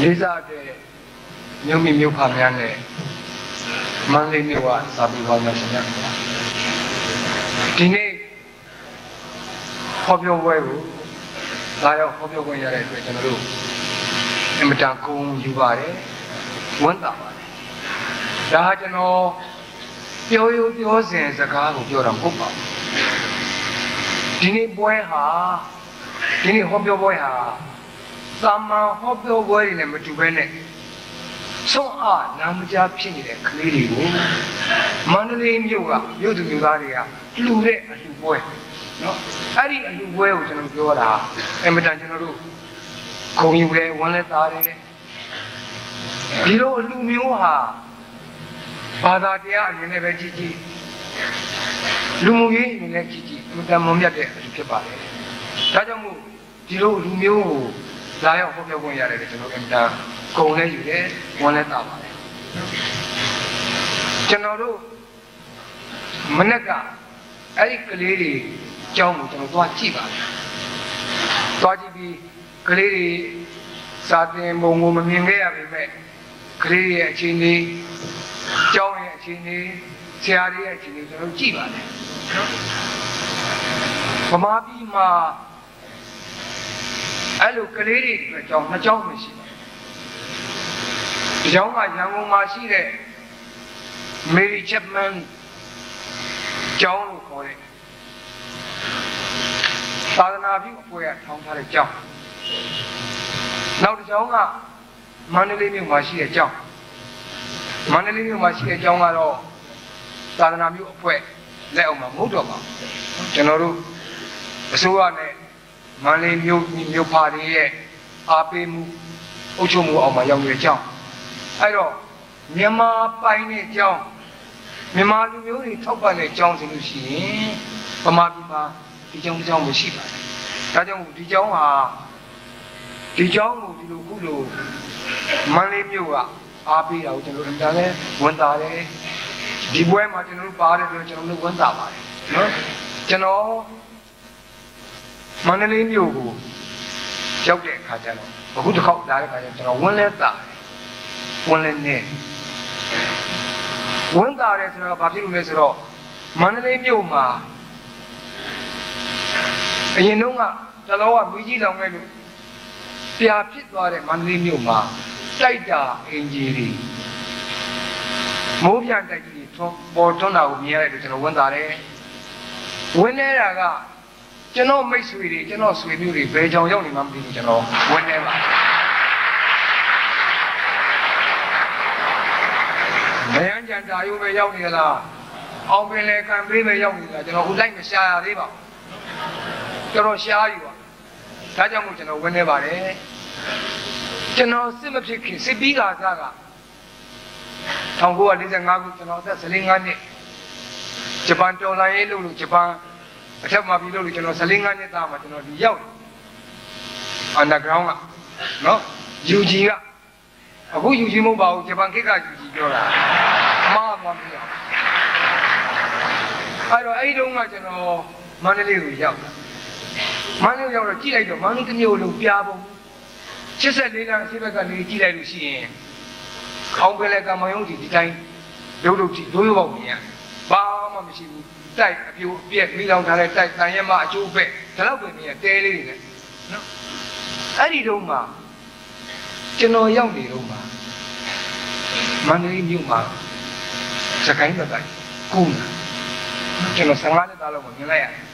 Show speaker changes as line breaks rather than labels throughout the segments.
လေးစားတဲ့မြို့မိမြို့ဖများနဲ့မန္တလေးမြို့ကစာပေပေါင်းများရှင်များဒီနေ့ဟောပြောပွဲကိုလာရောက်ဟောပြောခွင့်ရတဲ့အတွက်ကျွန်တော်တို့အမတန်ဂုဏ်ယူပါတယ်ဝမ်းသာပါတယ်ဒါဟာကျွန်တော်ပြောစဉ်စကားကိုပြောတာမဟုတ်ပါဘူးဒီနေ့ပွဲဟာဒီနေ့ဟောပြောပွဲဟာသာမန်ဟောပြောပွဲတွေနဲ့မတူဘဲနဲ့ဆုံးအားနာမကြားဖြစ်နေတဲ့ကလေးတွေကိုမန္တလေးမြို့ကမြို့သူမြို့သားတွေကလှူတဲ့အလှူပွဲနော်အဲ့ဒီအလှူပွဲကိုကျွန်တော်ပြောတာအင်မတန်ကျွန်တော်တို့ဂုဏ်ယူတယ်ဝမ်းလည်းသားတယ်ဒီလိုအလှူမျိုးဟာဘာသာတရားအနေနဲ့ပဲကြည့်ကြည့်လူမှုရေးအနေနဲ့ကြည့်ကြည့်အင်မတန်မွန်မြတ်တဲ့အလှူဖြစ်ပါတယ်ဒါကြောင့်မို့ဒီလိုအလှူမျိုးကိုလာရောက်ဟောပြောခွင့်ရတယ်ကျွန်တော်အင်မတန်ဂုဏ်လည်းယူတယ်ဝမ်းလည်းသားပါတယ်ကျွန်တော်တို့မနေ့ကအဲ့ဒီကလေးတွေအကြောင်းကိုကျွန်တော်သွားကြည့်ပါတယ်သွားကြည့်ပြီးကလေးတွေစာသင်ပုံကိုမမြင်ခဲ့ရပေမဲ့ကလေးရဲ့အခြေအနေကျောင်းရဲ့အခြေအနေဆရာတွေရဲ့အခြေအနေကျွန်တော်ကြည့်ပါတယ်ဗမာပြည်မှာအဲ့လိုကလေးတွေအတွက်ကျောင်းနှစ်ကျောင်းမရှိဘူးဒီကျောင်းကရန်ကုန်မှာရှိတဲ့ Mary Chapman ကျောင်းလို့ခေါ်တဲ့သာသနာပြုအဖွဲ့ကထောင်ထားတဲ့ကျောင်းနောက်တစ်ကျောင်းကမန္တလေးမြို့မှာရှိတဲ့ကျောင်းမန္တလေးမြို့မှာရှိတဲ့ကျောင်းကတော့သာသနာပြုအဖွဲ့လက်အောက်မှာမဟုတ်တော့ပါဘူးကျွန်တော်တို့အစိုးရနဲ့မန္တလေးမြို့ဖာတွေရဲ့အားပေးမှုအုပ်ချုပ်မှုအောက်မှာရောက်နေတဲ့ကျောင်းအဲ့တော့မြန်မာပိုင်းတဲ့ကျောင်းမြန်မာလူမျိုးတွေထောက်ပံ့တဲ့ကျောင်းဆိုလို့ရှိရင်ဗမာပြည်မှာဒီကျောင်းတစ်ကျောင်းမရှိပါဘူးဒါကြောင့်ဒီကျောင်းဟာဒီကျောင်းကိုဒီလိုခုလိုမန္တလေးမြို့ကအားပေးတာကိုကျွန်တော်တို့အများနဲ့ဝန်တာတယ်ဒီပွဲမှာကျွန်တော်တို့ပါတယ်ဆိုတော့ကျွန်တော်တို့ဝန်တာပါတယ်နော်ကျွန်တော်မန္တလေးမြို့ကိုရောက်တဲ့အခါကျတော့အခုတစ်ခေါက်လာတဲ့အခါကျကျွန်တော်ဝန်လဲတာဝန်လဲနေဝန်တာတယ်ဆိုတော့ဘာဖြစ်လို့လဲဆိုတော့မန္တလေးမြို့မှာအရင်တုန်းကတလောကမြကြီးလောင်ခဲ့လို့ပြာဖြစ်သွားတဲ့မန္တလေးမြို့မှာတိုက်တာအင်ဂျီတွေမိုးပြန်တိုက်ကြီးပေါ်ထွန်းတာကိုမြင်ရတယ်လို့ကျွန်တော်ဝန်တာတယ်ဝင်နေတာကကျွန်တော်မိတ်ဆွေတွေကျွန်တော်ဆွေမျိုးတွေဘယ်ကြောင်ရောက်နေမှမသိဘူးကျွန်တော်ဝင်နေပါမယန်းကြံတာရုံပဲရောက်နေလားအောင်ပင်လေကံပေးပဲရောက်နေလားကျွန်တော်ဟိုလိုက်မရှာရသေးပါဘူးကျွန်တော်ရှားอยู่ပါဒါကြောင့်မို့ကျွန်တော်ဝင်နေပါတယ်ကျွန်တော်စစ်မဖြစ်ခင်စစ်ပြီးကာစားက1945ခုကျွန်တော်အသက်15နှစ်ဂျပန်တော်လှန်ရေးလုပ်လို့ဂျပန်အထက်မှာပြီးလို့ကျွန်တော်15နှစ်သားမှာကျွန်တော်ဒီရောက်တယ် underground ကနော် UG ကအခု UG မဟုတ်ပါဘူးဂျပန်ခေတ်က UG ပြောတာမှားမှာမရအဲ့တော့အဲ့ဒီတုန်းကကျွန်တော်မန္တလေးကိုရောက်တာမန္တလေးရောက်တော့ကြည့်လိုက်တော့မန္တလေးတစ်မျိုးလုံးပြားပုံ84လမ်းအရှိဘက်ကနေကြည့်လိုက်လို့ရှိရင်ခေါင်းပဲလဲကံမယုံကြည်ဒီတိုင်းလုံးကြည့်ရိုးပေါက်မြင်ရဘာမှမရှိဘူးတိုက်အပြိုအပြက်မိလောင်ထားတဲ့တိုက်တန်ရက်မအကျိုးပဲဒါတော့ပြင်မြင်တဲလေးတွေနဲ့နော်အဲ့ဒီတုန်းမှာကျွန်တော်ရောက်နေတော့မှာမန္တလေးမြို့မှာစကိုင်းဘက်ကကုန်းကျွန်တော်15နှစ်သားလောက်မြင်လိုက်ရတယ်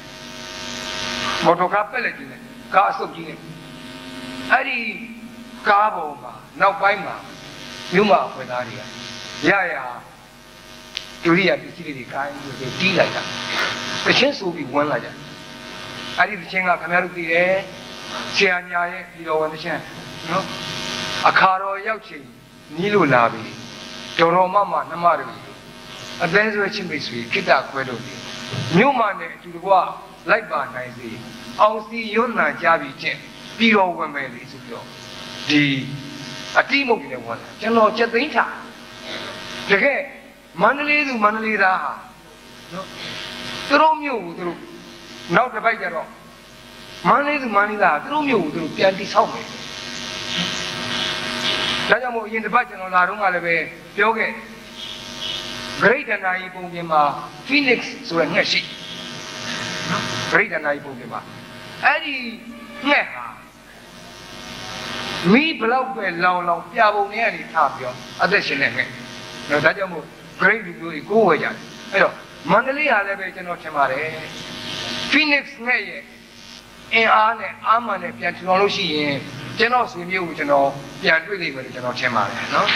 မော်တော်ကားပက်လက်ကြီးနဲ့ကားအဆုပ်ကြီးနဲ့အဲ့ဒီကားပေါ်မှာနောက်ပိုင်းမှာမြို့မှာဖွယ်သားတွေကရဒုရိယပစ္စည်းတွေခိုင်းပြီးတီးလိုက်တာတချင်းဆိုပြီးဝန်းလာကြအဲ့ဒီတချင်းကခင်ဗျားတို့သိတယ်ဆရာညာရဲ့ဒီတော်ဝင်တချင်းနော်အခါတော်ရောက်ချိန်နီးလို့လာပြီတော်တော်မနှမတို့အသေးဆွဲချင်းမိတ်ဆွေခိတ္တခွဲလို့မြို့မှာနဲ့အတူတကွလိုက်ပါနိုင်စေအောင်စီရွန်းနာကြပြီချင်းပြီးတော်ဝင်မယ်လေဆိုပြီးတော့ဒီအတိမုတ်ကြီးနဲ့ဝင်လာကျွန်တော်ချက်သိမ်းထားတကယ်မန္တလေးသူမန္တလေးသားဟာနော်သူတို့မြို့ကိုသူတို့နောက်တစ်ပိုက်ကျတော့မန္တလေးသူမန္တလေးသားသူတို့မြို့ကိုသူတို့ပြန်တိဆောက်မယ် ဒါကြောင့်မို့အရင်တစ်ပတ်ကျွန်တော်လာတော့ကလည်းပဲပြောခဲ့ဂရိတ်တနာကြီးပုံပြင်မှာ Phoenix ဆိုတဲ့ငှက်ရှိနော်ဂရိတ်တနာကြီးပုံပြင်မှာအဲ့ဒီငှက်ဟာမိဘလောက်ပဲလောင်လောင်ပြပုံနေရနေထားပြီးတော့အသက်ရှင်နေငှက်နော်ဒါကြောင့်မို့ဂရိတ်လူမျိုးကြီးကိုးဝဲကြတယ်အဲ့တော့မန္တလေးဟာလည်းပဲကျွန်တော်ထင်ပါတယ် Phoenix ငှက်ရဲ့အင်အားနဲ့အာမန်နဲ့ပြန်ထူထောင်လို့ရှိရင်ကျွန်တော်ဆွေမျိုးကိုကျွန်တော်ပြန်တွေ့လိမ့်မယ်လို့ကျွန်တော်ထင်ပါတယ်နော်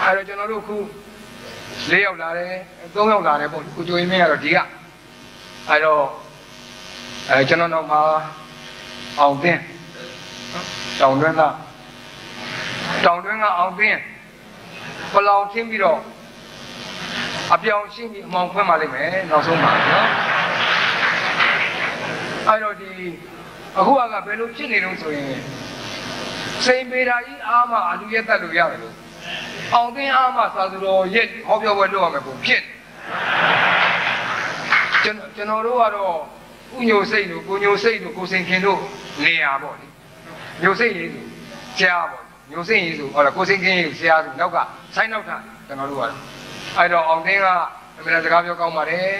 အဲ့တော့ကျွန်တော်တို့ခု၄ယောက်လာတယ်၃ယောက်လာတယ်ပေါ့ကိုကြိုရင်မင်းကတော့ဒီကအဲ့တော့ကျွန်တော်တော့မှာအောင်သိန်းတောင်တွင်းကအောင်သိန်းပလောင်ချင်းပြီးတော့အပြောင်ရှင်းပြီးအမောင်ဖွင့်ပါလိမ့်မယ်နောက်ဆုံးပါနော်အဲ့တော့ဒီအခုကဘယ်လိုဖြစ်နေလို့ဆိုရင်စိန်ပေတာကြီးအားမအလူရက်တက်လို့ရတယ်လို့အောင်သိန်းအားမသာသူတော်ရက်ဟောပြောပွဲလုပ်ရမယ်ပုံဖြစ်ကျွန်တော်တို့ကတော့ဥညိုစိတ်တို့ကိုညိုစိတ်တို့ကိုစင်ခင်တို့နေရာပေါ့လေညိုစိတ်ရေးဆိုကြားပေါ့ညိုစိတ်ရေးဆိုဟောကိုစင်ခင်ရေးကြားဆိုနောက်ကဆိုင်းနောက်ထကျွန်တော်တို့ကတော့အဲ့တော့အောင်သိန်းကအမေစကားပြောကောင်းပါတယ်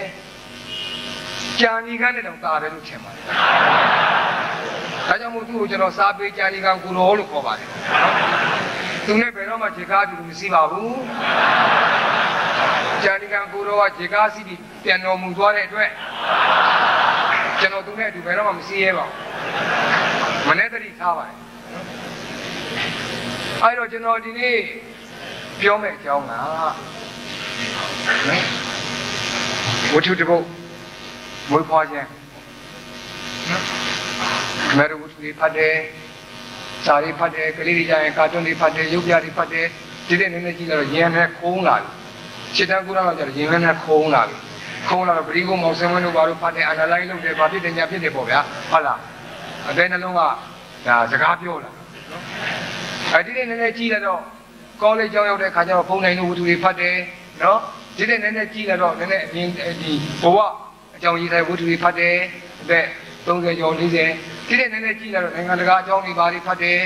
ကြာနီကနဲ့တော့တာတယ်လို့ထင်ပါတယ်ဒါကြောင့်မို့သူ့ကိုကျွန်တော်စားပေးကြာနီကကိုရောလို့ခေါ်ပါတယ်သူနဲ့ဘယ်တော့မှခြေကားတူမရှိပါဘူးကြာနီကကိုရောကခြေကားစီးပြီးပြန်တော်မူသွားတဲ့အတွက်ကျွန်တော်သူနဲ့အတူဘယ်တော့မှမရှိရဲပါဘူးမနေ့တည်းထားပါတယ်အဲ့တော့ကျွန်တော်ဒီနေ့ပြောမယ့်အကြောင်းကဝတ္ထုတစ်ပုဒ်မွေးဖွားခြင်းမဲရဝတ္ထုတွေဖတ်တယ်စာတွေဖတ်တယ်ကလေးတွေကြရင်ကာတွန်းတွေဖတ်တယ်ရုပ်ပြတွေဖတ်တယ်ဒီတဲ့နည်းနည်းကြည့်လိုက်တော့ရင်နဲ့ခုံးလာပြီရှစ်တန်းကူတော့ကျတော့ရင်နဲ့ခုံးလာပြီခုံးလာတော့ပရိဂုံမောင်စင်ဝင်းတို့ဘာလို့ဖတ်တယ်အနာလိုင်းလုပ်တယ်ဘာဖြစ်တယ်ညာဖြစ်တယ်ပေါ့ဗျာဟုတ်လားအတဲ့နှလုံးကဒါစကားပြောလာနော်ဒီတဲ့နည်းနည်းကြည့်လိုက်တော့ကောလိပ်ကျောင်းရောက်တဲ့ခါကျတော့ဖုန်းနိုင်လို့ဝတ္ထုတွေဖတ်တယ်နော်ဒီတဲ့နည်းနည်းကြည့်လိုက်တော့နည်းနည်းအရင်ဒီဘဝအကြောင်းရေးတဲ့ဝတ္ထုတွေဖတ်တယ်တဲ့30ကျော်40ဒီတဲ့နည်းနည်းကြည့်လာတော့နိုင်ငံတကာအကြောင်းတွေဘာတွေဖတ်တယ်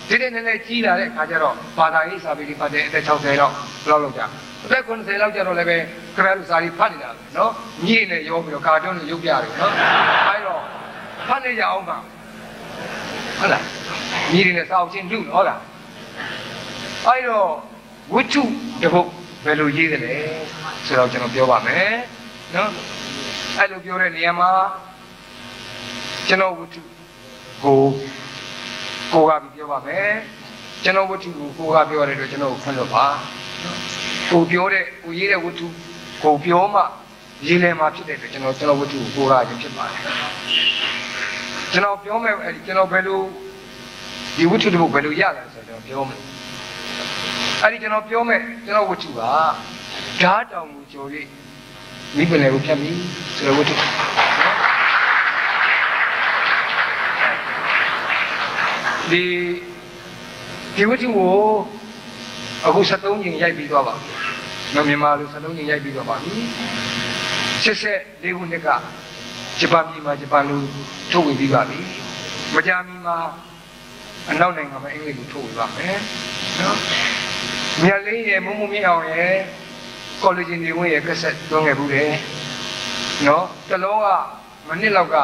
ဒီတဲ့နည်းနည်းကြည့်လာတဲ့အခါကျတော့ဘာသာရေးစာပေတွေဖတ်တယ်အသက်60လောက်ဘယ်လောက်လောက်ကြာအသက်90လောက်ကျတော့လည်းပဲခရလူစာတွေဖတ်နေတာပဲနော်မြည့်နဲ့ရောပြီးတော့ကာတွန်းတွေရုပ်ပြတယ်နော်အဲတော့ဖတ်နေကြအောင်ပါဟုတ်လားမြည့်နဲ့စာအုပ်ချင်းလူဟုတ်လားအဲတော့ဝတ္ထုတစ်ပုဒ်ဘယ်လိုရေးသလဲဆိုတော့ကျွန်တော်ပြောပါမယ်နော်အဲ့လိုပြောတဲ့နေရာမှာကျွန်တော်ဝတ္ထုကိုကပြီးပြောပါမယ်ကျွန်တော်ဝတ္ထုကိုကပြောရတဲ့အတွက်ကျွန်တော်ခွင့်လို့ပါကိုပြောတဲ့ကိုရေးတဲ့ဝတ္ထုကိုပြောမှရေးလဲမှာဖြစ်တဲ့အတွက်ကျွန်တော်ဝတ္ထုကိုကရင်ဖြစ်ပါတယ်ကျွန်တော်ပြောမယ်အဲ့ဒီကျွန်တော်ဘယ်လိုဒီဝတ္ထုတွေကိုဘယ်လိုရလဲဆိုတော့ကျွန်တော်ပြောမယ်အဲ့ဒီကျွန်တော်ပြောမယ်ကျွန်တော်ဝတ္ထုကဓာတ်တောင်ကိုကျော်၍မိပင်လည်းကိုဖြတ်ပြီဆိုတော့ဝတ္ထုဒီဝတ္ထုကိုအခု73ညင်ရိုက်ပြီးသွားပါပြီ။မြန်မာလို73ညင်ရိုက်ပြီးသွားပါပြီ။84ခုနှစ်ကဂျပန်ပြည်မှာဂျပန်လိုထုတ်ဝေပြီးပါပြီ။မကြာမီမှာအနောက်နိုင်ငံမှာအင်္ဂလိပ်လိုထုတ်ဝေပါမယ်။နော်။မြတ်လေးရဲ့မုံမြင့်အောင်ရဲ့ကောလိပ်နေဝင်ရဲ့ကက်ဆက်သွင်းခဲ့ဘူးလေ။နော်။တလုံးကမနစ်လောက်က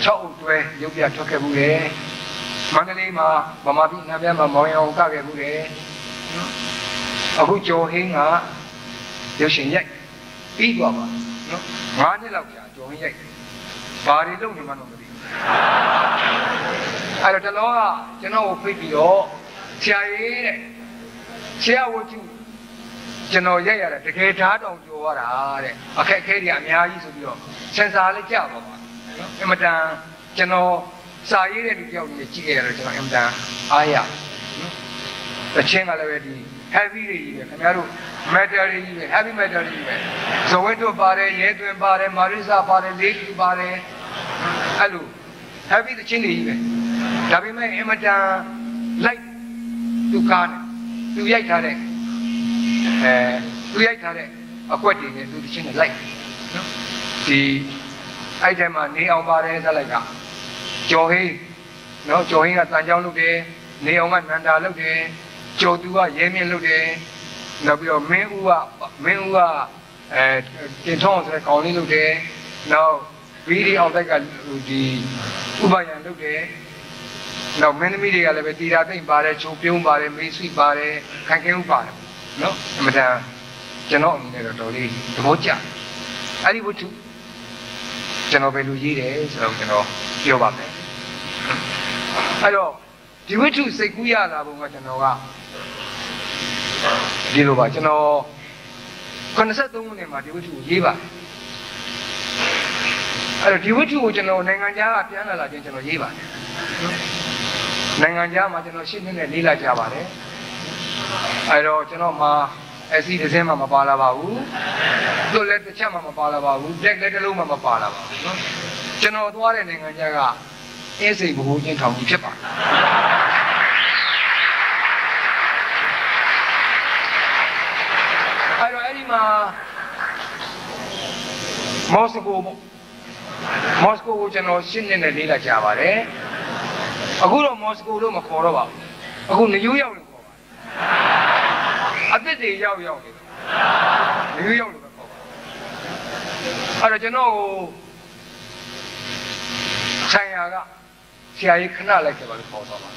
6အုပ်တွဲရုပ်ပြထွက်ခဲ့ဘူးလေ။မန္တလေးမှာဗမာပြည်နာမည်မှာမောင်ရအောင်ကခဲ့ဘူးလေနော်အခုကျော်ဟင်းကရုပ်ရှင်ရိုက်ပြီးသွားပါနော်9နှစ်လောက်ကြာကျော်ဟင်းရိုက်ဘာတွေလုပ်နေမှတော့မသိဘူးအဲ့တော့တလောကကျွန်တော်ကိုဖိတ်ပြီးတော့ဆရာကြီးတဲ့ဆရာဝတ္ထုကျွန်တော်ရိုက်ရတာတကယ်ဓာတ်တောင်ကျော်ရတာတဲ့အခက်အခဲတွေအများကြီးဆိုပြီးတော့စင်ဆာလေးကြာပါပါနော်အမတန်ကျွန်တော်စာရေးတဲ့လူတယောက်ကြီးကြည့်ခဲ့ရတော့ကျွန်တော်အင်တန်အားရနော်တချင်းကလည်းပဲဒီ heavy တွေကြီးပဲခင်ဗျားတို့ metal တွေကြီးပဲ heavy metal တွေကြီးပဲဇဝဲတို့ပါတယ်ရဲသွင်းပါတယ်မာရိစာပါတယ်လေးကျူပါတယ်အဲ့လို heavy တချင်းတွေကြီးပဲဒါပေမဲ့အင်တန်လိုက်သူကားနဲ့သူရိုက်ထားတဲ့အကွက်တွေနဲ့သူတချင်းနဲ့လိုက်နော်ဒီ အဲ့ဒီမှာနေအောင်ပါတယ်ဆက်လိုက်ကကျော်ဟင်းနော်ကျော်ဟင်းကတန်ကြောင်းလုပ်တယ်နေအောင်ကနန္ဒာလုပ်တယ်ကျော်သူကရဲမြင့်လုပ်တယ်နောက်ပြီးတော့မင်းဦးကတင်ထောင်းဆိုတဲ့ကောင်းလေးလုပ်တယ်နောက်ဗီဒီအောင်တိုက်ကဒီဥပယံလုပ်တယ်နောက်မင်းသမီးတွေကလည်းပဲတီတာသိမ့်ပါတယ်ချုံပြုံးပါတယ်မေးဆွီပါတယ်ခိုင်ခင်းဦးပါတယ်နော်အမှန်တန်ကျွန်တော်အနေနဲ့တော့တော်လေးသဘောကျအဲ့ဒီဝတ္ထုကျွန်တော်ပဲလူရေးတယ်ဆိုတော့ကျွန်တော်ပြောပါမယ်အဲ့တော့ဒီဝတ္ထုစိတ်ကူးရလာပုံကကျွန်တော်ကဒီလိုပါကျွန်တော်83ခုနှစ်မှာဒီဝတ္ထုကိုရေးပါတယ်အဲ့တော့ဒီဝတ္ထုကိုကျွန်တော်နိုင်ငံခြားကပြန်လာခြင်းကျွန်တော်ရေးပါတယ်နိုင်ငံခြားမှာကျွန်တော်ရှင်းနေလေးလာကြပါတယ်အဲ့တော့ကျွန်တော်မှာအစီတစ်စင်းမှမပါလာပါဘူးသူ့လက်တစ်ချက်မှမပါလာပါဘူးလက်တစ်လုံးမှမပါလာပါဘူးနော်ကျွန်တော်သွားတဲ့နိုင်ငံခြားကအင်းစိန်ဘိုးချင်းထောင်ကြီးဖြစ်ပါတယ်အဲ့တော့အဲ့ဒီမှာမော်စကိုကိုကျွန်တော်ရှင်းနေလေးလာကြပါတယ်အခုတော့မော်စကိုလို့မခေါ်တော့ပါဘူးအခုနယူးယောက်လို့ခေါ်ပါတယ်အသစ်တွေရောက်နေနယူးယောက်လို့ခေါ်ပါအဲ့တော့ကျွန်တော်ကိုဆိုင်ရာကဆရာကြီးခဏလိုက်တယ်ပါလို့ခေါ်တော့ပါ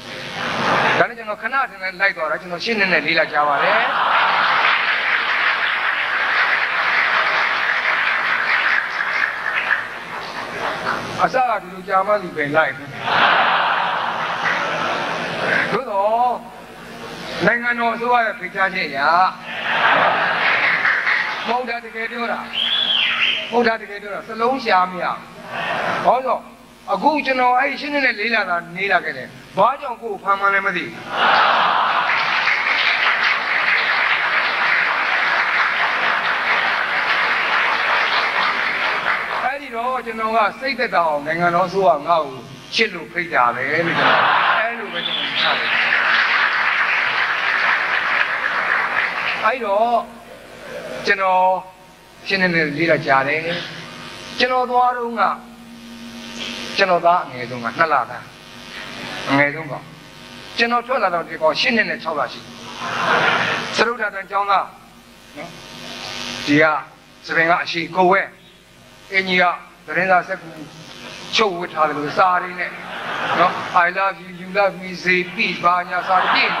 ဒါနဲ့ကျွန်တော်ခဏထင်လိုက်သွားတာကျွန်တော်ရှင်းနေလေးလာကြပါတယ်အစားကဒီလိုကြာမှဒီပင်လိုက်သို့တော့နိုင်ငံတော်အစိုးရရဲ့ဖိတ်ကြားချက်အရမဟုတ်တာတကယ်ပြောတာစလုံးရှာမရဟောတော့အခုကျွန်တော်အဲ့ရှင်းနေတဲ့လေးလာတာနေလာခဲ့တယ်ဘာကြောင့်ကိုယ်ဖမ်းမှန်းလည်းမသိအဲ့ဒီတော့ကျွန်တော်ကစိတ်သက်သာအောင်နိုင်ငံတော်အစိုးရငါ့ကိုချစ်လို့ဖိတ်တာပဲလို့ကျွန်တော်အဲ့လိုပဲကျွန်တော်ထားတယ်အဲ့တော့ကျွန်တော်ရှင်းနေလေးလာကြားတယ်ကျွန်တော်သွားတော့ကကျွန်တော်သားအငယ်ဆုံးက2လသားအငယ်ဆုံးကကျွန်တော်ထွက်လာတော့ဒီကောင်8နှစ်နဲ့6လရှိသရုပ်ထာတန်ကျောင်းသားနော်ဒီကစပင်ကအရှိကိုဝဲအင်းကြီးကသတင်းစာစက်ကူချုပ်ဝတ်ထားတယ်လို့စာရင်းနဲ့နော် I love you you love me say peace ဘာညာစာရင်း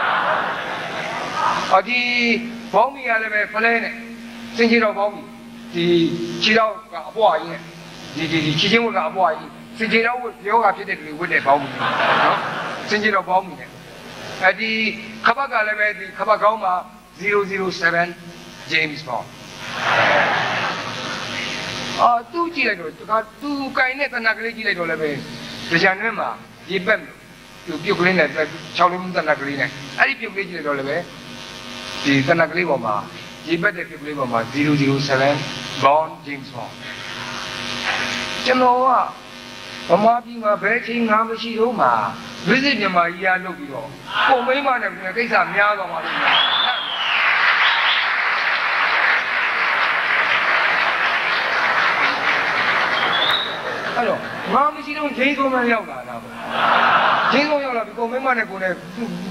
ဒီဘောင်းမီရလည်းပဲဖလဲနဲ့စင်ကြီးတော့ဘောင်းမီဒီခြေတော့ကအပွားကြီးနဲ့ဒီခြေချင်းဝတ်ကအပွားကြီးစင်ကြီးတော့ပြောကဖြစ်တဲ့လူဝတ်တဲ့ဘောင်းမီနော်စင်ကြီးတော့ဘောင်းမီနဲ့ဒီခပတ်ကလည်းပဲဒီခပတ်ကောင်းမှာ007 James Bond သူကြည့်လိုက်တော့သူကင်တဲ့တနက်ကလေးကြည့်လိုက်တော့လည်းပဲဒီချန်တွင်းမှာရေပက်သူပြုတ်ကလေးနဲ့6လုံးတနက်ကလေးနဲ့အဲ့ဒီပြုတ်ကလေးကြည့်လိုက်တော့လည်းပဲဒီတနက်ကလေးပေါ်မှာရေပက်တဲ့ပြုတ်ကလေးပေါ်မှာ007 Bond James Bond ကျွန်တော်ကဗမာပြည်မှာဘယ်ချိန်ငါမရှိတော့မှာ visit မြန်မာကြီးရလုပ်ပြီးတော့ပုံမိမနဲ့ကိစ္စများသွားမှာလို့အဲ့တော့ငါမရှိတော့ဂျိန်းဆုံးမရောက်လာတာပေါ့ဂျိန်းဆုံးရောက်လာပြီကိုမိမနဲ့ကိုနဲ့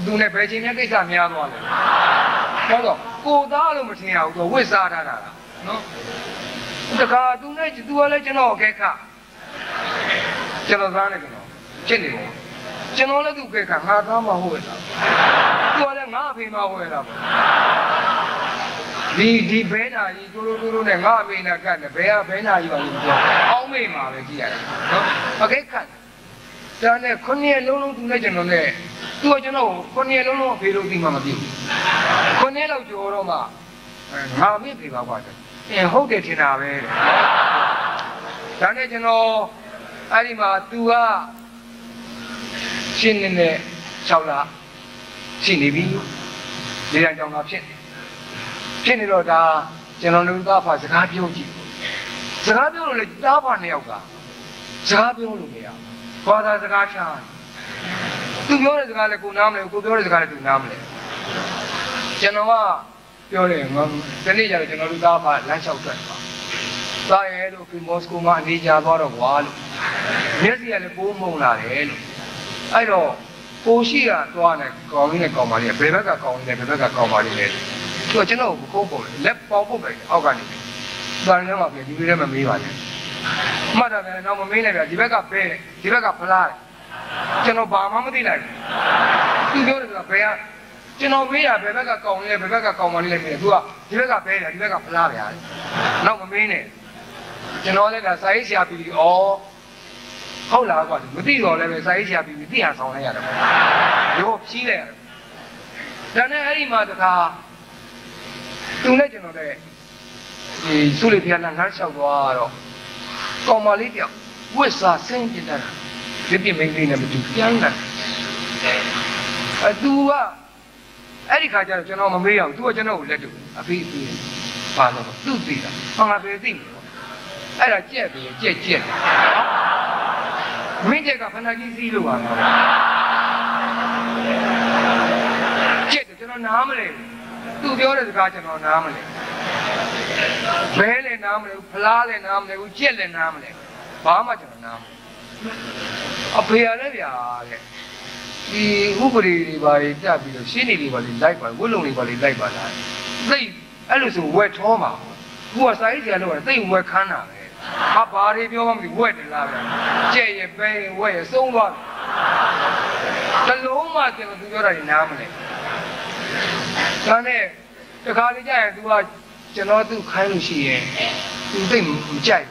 သူနဲ့ဘယ်ချိန်များကိစ္စများသွားလဲဟုတ်တော့ကိုသားလို့မထင်ရဘူးသူဝစ်စားထားတာလားနော်တခါသူနဲ့သူကလည်းကျွန်တော်အကဲခကျွန်တော်သားနဲ့ကျွန်တော်ချစ်နေတယ်ကျွန်တော်လည်းသူ့ကဲခငါသားမဟုတ်ရတာသူကလည်းငါအဖေမဟုတ်ရတာပေါ့ဒီဘဲနာကြီးတိုးနဲ့ငါအဖေနဲ့ကတ်တယ်ဘဲနာကြီးပါလို့ပြောအောင်းမေးမှာပဲကြည့်ရတယ်နော်အကဲခဒါနဲ့9ရက်လုံးသူနဲ့ကျွန်တော်နဲ့သူကကျွန်တော်ကို9ရက်လုံးအဖေလို့သိမှမသိဘူး9ရက်လောက်ကြော်တော့မှငါမေ့ဖေပါကွာဟုတ်တယ်ထင်တာပဲဒါနဲ့ကျွန်တော်အဲ့ဒီမှာသူကရှင်းနေ6လရှိနေပြီဒီတန်းကြောင်ကဖြစ်နေတော့ဒါကျွန်တော်တို့သားဖာစကားပြောကြည့်စကားပြောလို့လေသားဖာ2ယောက်ကစကားပြောလို့မရဘူးဘာသာစကားချာသူပြောတဲ့စကားလည်းကိုနားမလဲကိုပြောတဲ့စကားလည်းသူနားမလဲကျွန်တော်ကပြောတယ်ငါဒီနေ့ကျတော့ကျွန်တော်တို့သားဖာလမ်းလျှောက်ထွက်သွား သားရဲ့လို့ဒီမော်စကိုမှာအနေကြသွားတော့ကွာလို့မျက်စိကလည်းပိုးမုံလာတယ်လို့အဲ့တော့ကိုရှိကသွားနေကောင်းလေးနဲ့ကောင်းပါလေဘယ်ဘက်ကကောင်းနေလဲဘယ်ဘက်ကကောင်းပါလေသူကကျွန်တော်ကိုခုံးပုံလက်ပေါက်ပုတ်ပဲအောက်ကနေသွားနေမှာပဲဒီလိုလည်းမမေးပါနဲ့မှတ်တာပဲတော့မမေးလိုက်ပြဒီဘက်ကပဲဒီဘက်ကဖလားကျွန်တော်ဘာမှမသိလိုက်ဘူးသူပြောတယ်ကဘယ်ကကျွန်တော်မေးတာဘယ်ဘက်ကကောင်းနေလဲဘယ်ဘက်ကကောင်းပါလေလဲမေးတယ်သူကဒီဘက်ကပဲတယ်ဒီဘက်ကဖလားပဲနောက်မမေးနဲ့ကျွန်တော်လည်းကစာရေးဆရာပြီးဩဟုတ်လားကွာမသိတော့လည်းပဲစာရေးဆရာပြီးသိအောင်ဆောင်လိုက်ရတယ်ရောဖြီးလိုက်ရတယ်ဒါနဲ့အဲ့ဒီမှာတခါသူနဲ့ကျွန်တော်လည်းဒီစုလေးဖျားလမ်းလျှောက်သွားတော့ကောင်မလေးတယောက်ဝစ်စာဆင်းပြတာဒီပြမင်းလေးနဲ့မတူပြန်လာသူကအဲ့ဒီခါကျတော့ကျွန်တော်မမေးအောင်သူကကျွန်တော်ကိုလက်တူအဖေပါလို့သူ့သိတာငါပဲသိတယ်အဲ့ဒါကြက်ပြီးကြက်မင်းကြက်ကဖဏကြီးစီးလို့ပါလားကြက်ကျွန်တော်နားမလဲသူပြောတဲ့စကားကျွန်တော်နားမလဲဘဲလည်းနားမလဲဖလားလည်းနားမလဲကြက်လည်းနားမလဲဘာမှကျွန်တော်နားမလဲအဖေရလည်းဗျာတဲ့ဒီဥပဒေတွေပါတက်ပြီးတော့ရှင်းနေတွေပါလေလိုက်ပါဝတ်လုံတွေပါလေလိုက်ပါလားသိအဲ့လိုဆိုဝက်ထောမှာခုကစာရေးဆရာလို့ကသိဝက်ခန်းတာပဲဟာဘာတွေပြောမှမသိဝက်တယ်လားဗျာကြက်ရပဲဝက်ရစုံသွားတလုံးမှကျွန်တော်သူပြောတာညနားမလဲဒါနဲ့တခါလေးကြာရင် तू ကကျွန်တော်သူ့ခိုင်းလို့ရှိရင် तू သိမကြိုက်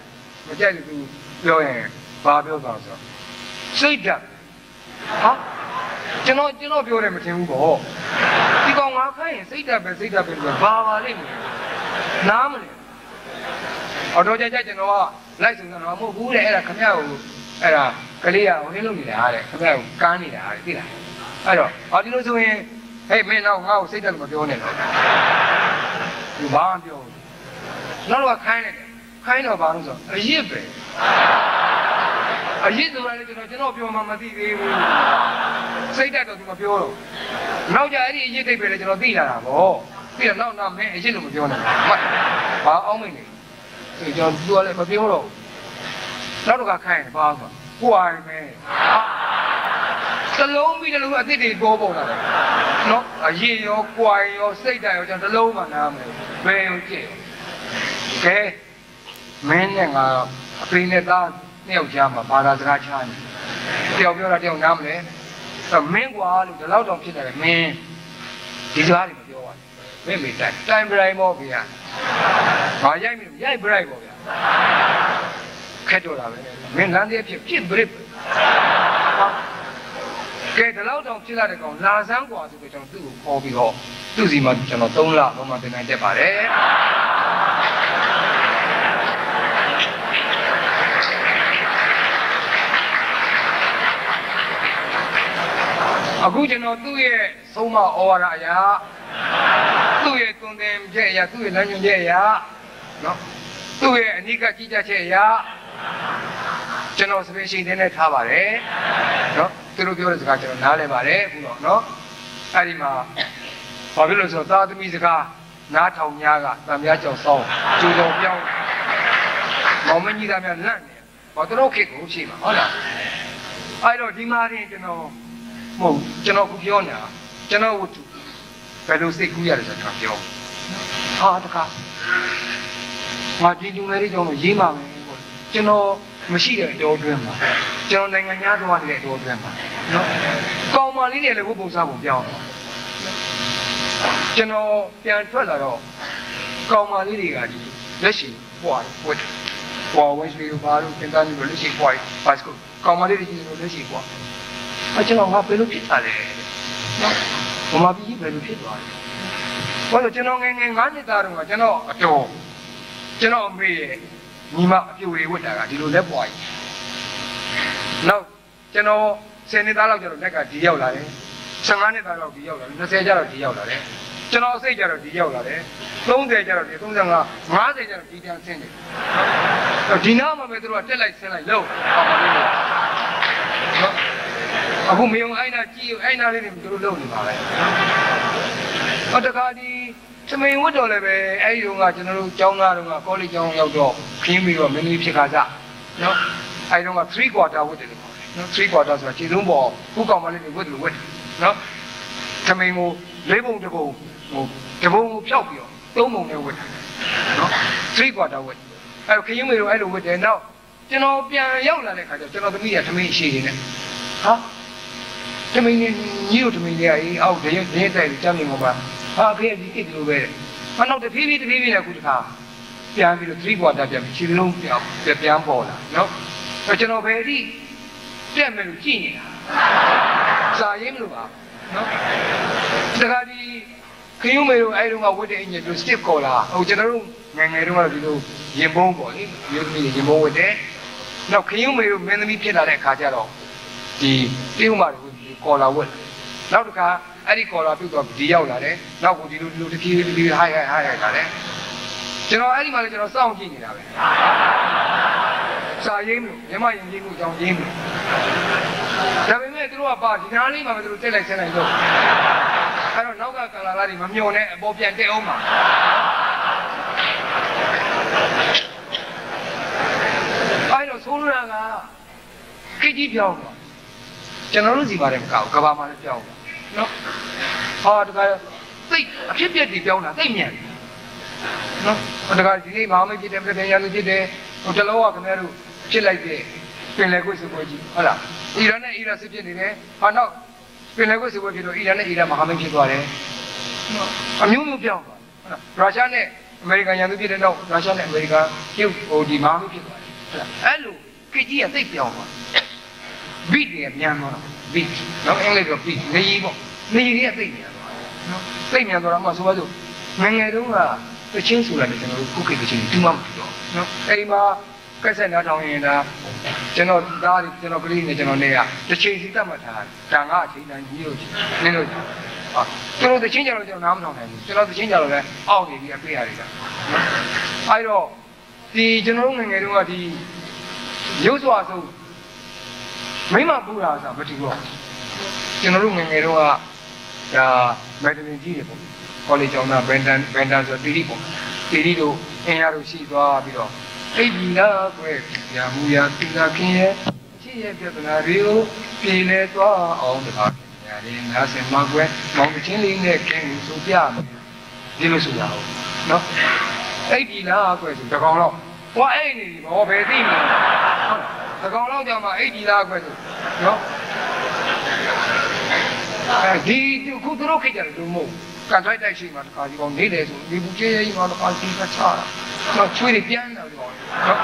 လို့ तू ပြောရင်ဘာပြောသွားဆိုစိတ်ဓာတ်ဟာကျွန်တော်ပြောတယ်မထင်ဘူးပေါ့ဒီကောင်ငါခိုင်းရင်စိတ်ဓာတ်ပဲဆိုဘာပါလိမ့်မယ်နားမလဲအော်တော့ကြကျွန်တော်ကလိုက်ဆိုတော့မဟုတ်ဘူးတဲ့အဲ့ဒါခမရကိုအဲ့ဒါကလေးကဟိုဟင်းလုပ်နေတာတဲ့ခမရကိုကန်းနေတာတဲ့သိလားအဲ့တော့အော်ဒီလိုဆိုရင်ဟေးမင်းတော့ငါ့ကိုစိတ်ဓာတ်မပြောနဲ့တော့ဒီဘာမှပြောနောက်တော့ခိုင်းတော့ဘာလို့ဆိုအရစ်ပဲအရစ်ဆိုတာလည်းကျွန်တော်ပြောမှမသိသေးဘူးစိတ်ဓာတ်တော့သူမပြောတော့နောက်ကြအဲ့ဒီအရစ်တိတ်ပဲလေကျွန်တော်သိလာတာပေါ့ပြီးတော့နောက်မင်းအရစ်လို့မပြောနဲ့ဘာအောင်မင်းလေကျွန်တော်သူကလည်းမပြောတော့နောက်တော့ခိုင်းတယ်ဘာဆိုကိုအိုင်မဲတလုံးပြီးတလုံးအစ်စ်တွေပေါ်ပေါ်လာတယ်နော်အရင်ရောကိုယ်ရောစိတ်ဓာတ်ရောကျွန်တော်တလုံးမှနားမလဲဘယ်ရောကြည့်ကဲမင်းနဲ့ငါအဖေနဲ့သားနှစ်ယောက်ကြားမှာဘာသာစကားချနေတယောက်ပြောတာတယောက်နားမလဲအဲ့မင်းကွာလို့ဒီလောက်တောင်ဖြစ်တယ်မင်းဒီစကားတွေမပြောပါနဲ့မင်းမေးတိုင်ပရိုင်ပေါ့ဗျာဘာရိုက်ပရိုင်ပေါ့ဗျာခက်တော့တာပဲမင်းလမ်းသေးဖြစ်ပြစ်ပရစ်ကဲဒီလောက်တောင်ဖြစ်လာတဲ့ကောင်လာစမ်းกว่าဆိုပြီးကျွန်တော်သူ့ကိုခေါ်ပြီးတော့သူ့စီမှာကျွန်တော်3လတော့မှတင်နိုင်တက်ပါတယ်အခုကျွန်တော်သူ့ရဲ့သုံးမဩဝါဒအရာသူ့ရဲ့သွန်သင်ချက်အရာသူ့ရဲ့လမ်းညွှန်ချက်အရာနော်သူ့ရဲ့အနိကကြီးကြချက်အရာကျွန်တော်စပယ်ရှိတဲ့နဲ့ထားပါတယ်နော်သူတို့ပြောတဲ့စကားကျွန်တော်နားလည်ပါတယ်အခုတော့နော်အဲ့ဒီမှာဘာဖြစ်လို့ဆိုတော့သာသမီစကားနားထောင်များကတံများကြောင်ဆောင်းကျူတော်ပြောင်းမောင်မကြီးသားများလန့်နေဘာတို့ခေတ်ကိုရှိမှာဟုတ်လားအဲ့တော့ဒီမှာရင်ကျွန်တော်မဟုတ်ကျွန်တော်ခုပြောနေတာကျွန်တော်ဝတ္ထုဘယ်လိုစိတ်ကူးရတယ်ဆိုတာပြောဟာတခါငါဒီလူငယ်လေးကြောင့်ရေးမှာပဲပေါ့ကျွန်တော်မရှိတဲ့အတော်အတွင်းမှာကျွန်တော်နိုင်ငံသားသွားနေတဲ့အတော်အတွင်းမှာနော်ကောင်မလေးတွေလည်းဘုပုံစားပုံပြောင်းတော့ကျွန်တော်ပြန်ထွက်လာတော့ကောင်မလေးတွေကဒီလက်ရှိပွားဝတ်ဝဲရှိလို့ဘာလို့တင်တာနေလို့လက်ရှိပွားပါစကူကောင်မလေးတွေကြီးလို့လက်ရှိပွားကျွန်တော်ငါဘယ်လိုဖြစ်တာလဲနော်ဘာမှပြီးဘယ်လိုဖြစ်သွားလဲဘာလို့ကျွန်တော်ငယ်9နှစ်သားတုန်းကကျွန်တော်အတော်ကျွန်တော်အမေရဲ့ညီမအပြူတွေဝတ်တာကဒီလိုလက်ပွားကြီးနောက်ကျွန်တော်10နှစ်သားလောက်ကျတော့လက်ကဒီရောက်လာတယ်15နှစ်သားလောက်ဒီရောက်လာတယ်20ကျတော့ဒီရောက်လာတယ်ကျွန်တော်အစိတ်ကျတော့ဒီရောက်လာတယ်30ကျတော့ဒီ35 50ကျတော့ဒီတန်းဆင်းတယ်ဒီနားမှာပဲသူတို့ကတက်လိုက်ဆင်းလိုက်လုံးအောင်ပါလိမ့်မယ်နော်အခုမယုံအိုင်နာကြည့်အိုင်နာလေးတွေသူတို့လုပ်နေပါပဲဟောတခါဒီ သမင်ဝတ်တော်လည်းပဲအဲ့ဒီတော့ကကျွန်တော်တို့ကျောင်းသားတို့ကကောလိပ်ကျောင်းရောက်တော့ခင်းပြီးတော့မင်းကြီးဖြစ်ခါစားနော်အဲ့ဒီတော့က3 quarter ဝတ်တယ်နော်3 quarter ဆိုတာခြေသုံးပေါ်ခုကောင်မလေးတွေဝတ်တယ်ဝတ်တယ်နော်သမင်ကို၄ပုံတစ်ပုံဟိုတစ်ပုံကိုဖြောက်ပြီးတော့၃ပုံနဲ့ဝတ်တယ်နော်3 quarter ဝတ်အဲ့ခင်းမေတို့အဲ့လိုဝတ်တယ်နောက်ကျွန်တော်ပြန်ရောက်လာတဲ့ခါကျကျွန်တော်သမီးကသမင်ရှိနေတယ်ဟာသမင်ကြီးတို့သမင်ကြီးအေးအောက်တရက်တိုက်ပြီးတမ်းမြင်မှာဟာဖေးဒီကိစ္စလိုပဲမနောက်တဖြည်းဖြည်းနဲ့ခုတခါပြန်ပြီးတော့3 quarter ပြန်ပြီးခြေလုံးပြန်ပေါ်လာနော်ကျွန်တော်ဘယ်အထိတက်မယ်လို့ကြည့်နေတာစာရင်းမလို့ပါနော်တခါဒီခရုံးမေတို့အဲ့တုန်းကဝတ်တဲ့အင်ဂျင်တို့ stiff ခေါ်လာဟိုကျွန်တော်တို့ငယ်တုန်းကဒီလိုရင်ပုံးပေါ့လေမျိုးသမီးရင်ပုံးဝတ်တယ်နောက်ခရုံးမေတို့မင်းသမီးဖြစ်လာတဲ့အခါကျတော့ဒီတေးဥမာတို့ခေါ်လာဝတ်နောက်တခါအဲ့ဒီခေါ်လာပြုတ်တော့ဒီရောက်လာတယ်နောက်ကဒီလိုတဖြည်းဖြည်းဟိုက်လာတယ်ကျွန်တော်အဲ့ဒီမှာလည်းကျွန်တော်စောင့်ကြည့်နေတာပဲစာရင်းလို့မြမရင်ကြီးကိုအကြောင်းရင်းလို့ဒါပေမဲ့သူတို့ကပါဒီနားလေးမှာပဲသူတို့တက်လိုက်ဆင်းလိုက်တော့အဲ့တော့နောက်ကကလာလာတွေမမျောနဲ့အပေါ်ပြန်တက်အောင်ပါအဲ့တော့ဆိုလိုတာကခိကြီးပြောင်းပါကျွန်တော်တို့စီပါတယ်မကောက်ကဘာမှလည်းပြောင်းပါနော်ဟာတခါသိအဖြစ်ပြက်တွေပြောင်းတာသိမြန်နော်တခါဒီနေ့မဟာမိတ်ဖြစ်တယ်ပြည့်ရလူဖြစ်တယ်ဟိုတလောကခင်ဗျားတို့ဖြစ်လိုက်တဲ့ပင်လယ်ကွေ့စပွဲကြီးဟုတ်လားအီရန်နဲ့အီရန်စစ်ဖြစ်နေတယ်ဟာနောက်ပင်လယ်ကွေ့စပွဲဖြစ်တော့အီရန်နဲ့အီရန်မဟာမိတ်ဖြစ်သွားတယ်နော်အမျိုးမျိုးပြောင်းသွားဟုတ်လားရုရှားနဲ့အမေရိကန်ရန်သူဖြစ်တဲ့နောက်ရုရှားနဲ့အမေရိကန်ပြုတ်ဟိုဒီမဟာမိတ်ဖြစ်သွားတယ်ဟုတ်လားအဲ့လိုကိကြီးကသိပြောင်းသွားဘီတွေကမြန်သွားတာဘီနော်အင်္ဂလိပ်ကဘီနေကြီးပေါ့နေကြီးကသိမြန်သွားနော်သိမြန်သွားတော့မှဆိုပါစို့ငငယ်တုန်းကတချင်းဆိုတာလည်းကျွန်တော်တို့ခုခေတ်တချင်းတူမှမတူတော့နော်အိမ်မှာကက်ဆက်နားထောင်ရင်ဒါကျွန်တော်သားတွေကျွန်တော်ကလေးနဲ့ကျွန်တော်နေရတချင်းစီတတ်မှတ်ထားတာငါအချိန်တိုင်းကြီးလို့နင်းလို့ဟာကျွန်တော်တချင်းကြတော့ကျွန်တော်နားမထောင်နိုင်ဘူးကျွန်တော်တချင်းကြတော့လည်းအောက်နေပြီးအပေးရတယ်နော်အဲ့တော့ဒီကျွန်တော်တို့ငငယ်တုန်းကဒီရုပ်စွာဆုံးမိမပူတာဆိုတာမတူတော့ကျွန်တော်တို့ငငယ်တုန်းကဒါမက်ဒလင်ကြီးတွေပေါ့ကောလိပ်ကျောင်းသားဘန်တန်ဆိုတီတီပေါ့တီတီတို့အင်ရတို့ရှိသွားပြီးတော့အိပ်ဒီလားကွယ်ပြမူရတိလာခင်ရဲ့ချစ်ရဲ့ပြဿနာတွေကိုပြေလဲသွားအောင်တခါခင်ရတယ်ငါစင်မကွယ်မောင်ချင်းလေးနဲ့ခင်ဆိုပြမယ်ဒီလိုဆိုရအောင်နော်အိပ်ဒီလားကွယ်ဆိုတကောင်တော့ဟောအိပ်နေပြီဘောဘယ်သိမလဲတကောင်တော့ကြောင့်မှအိပ်ဒီလားကွယ်ဆိုနော်ဒီခုသူတို့ခိကြတယ်လို့မဟုတ်ကန်ထိုက်တိုက်ရှိမှတခါဒီကောင်နေတယ်ဆိုဒီဘူးကျေးကြီးမှတခါစီးကချတာတော့ချွေးတွေပြန်လာတော့နော်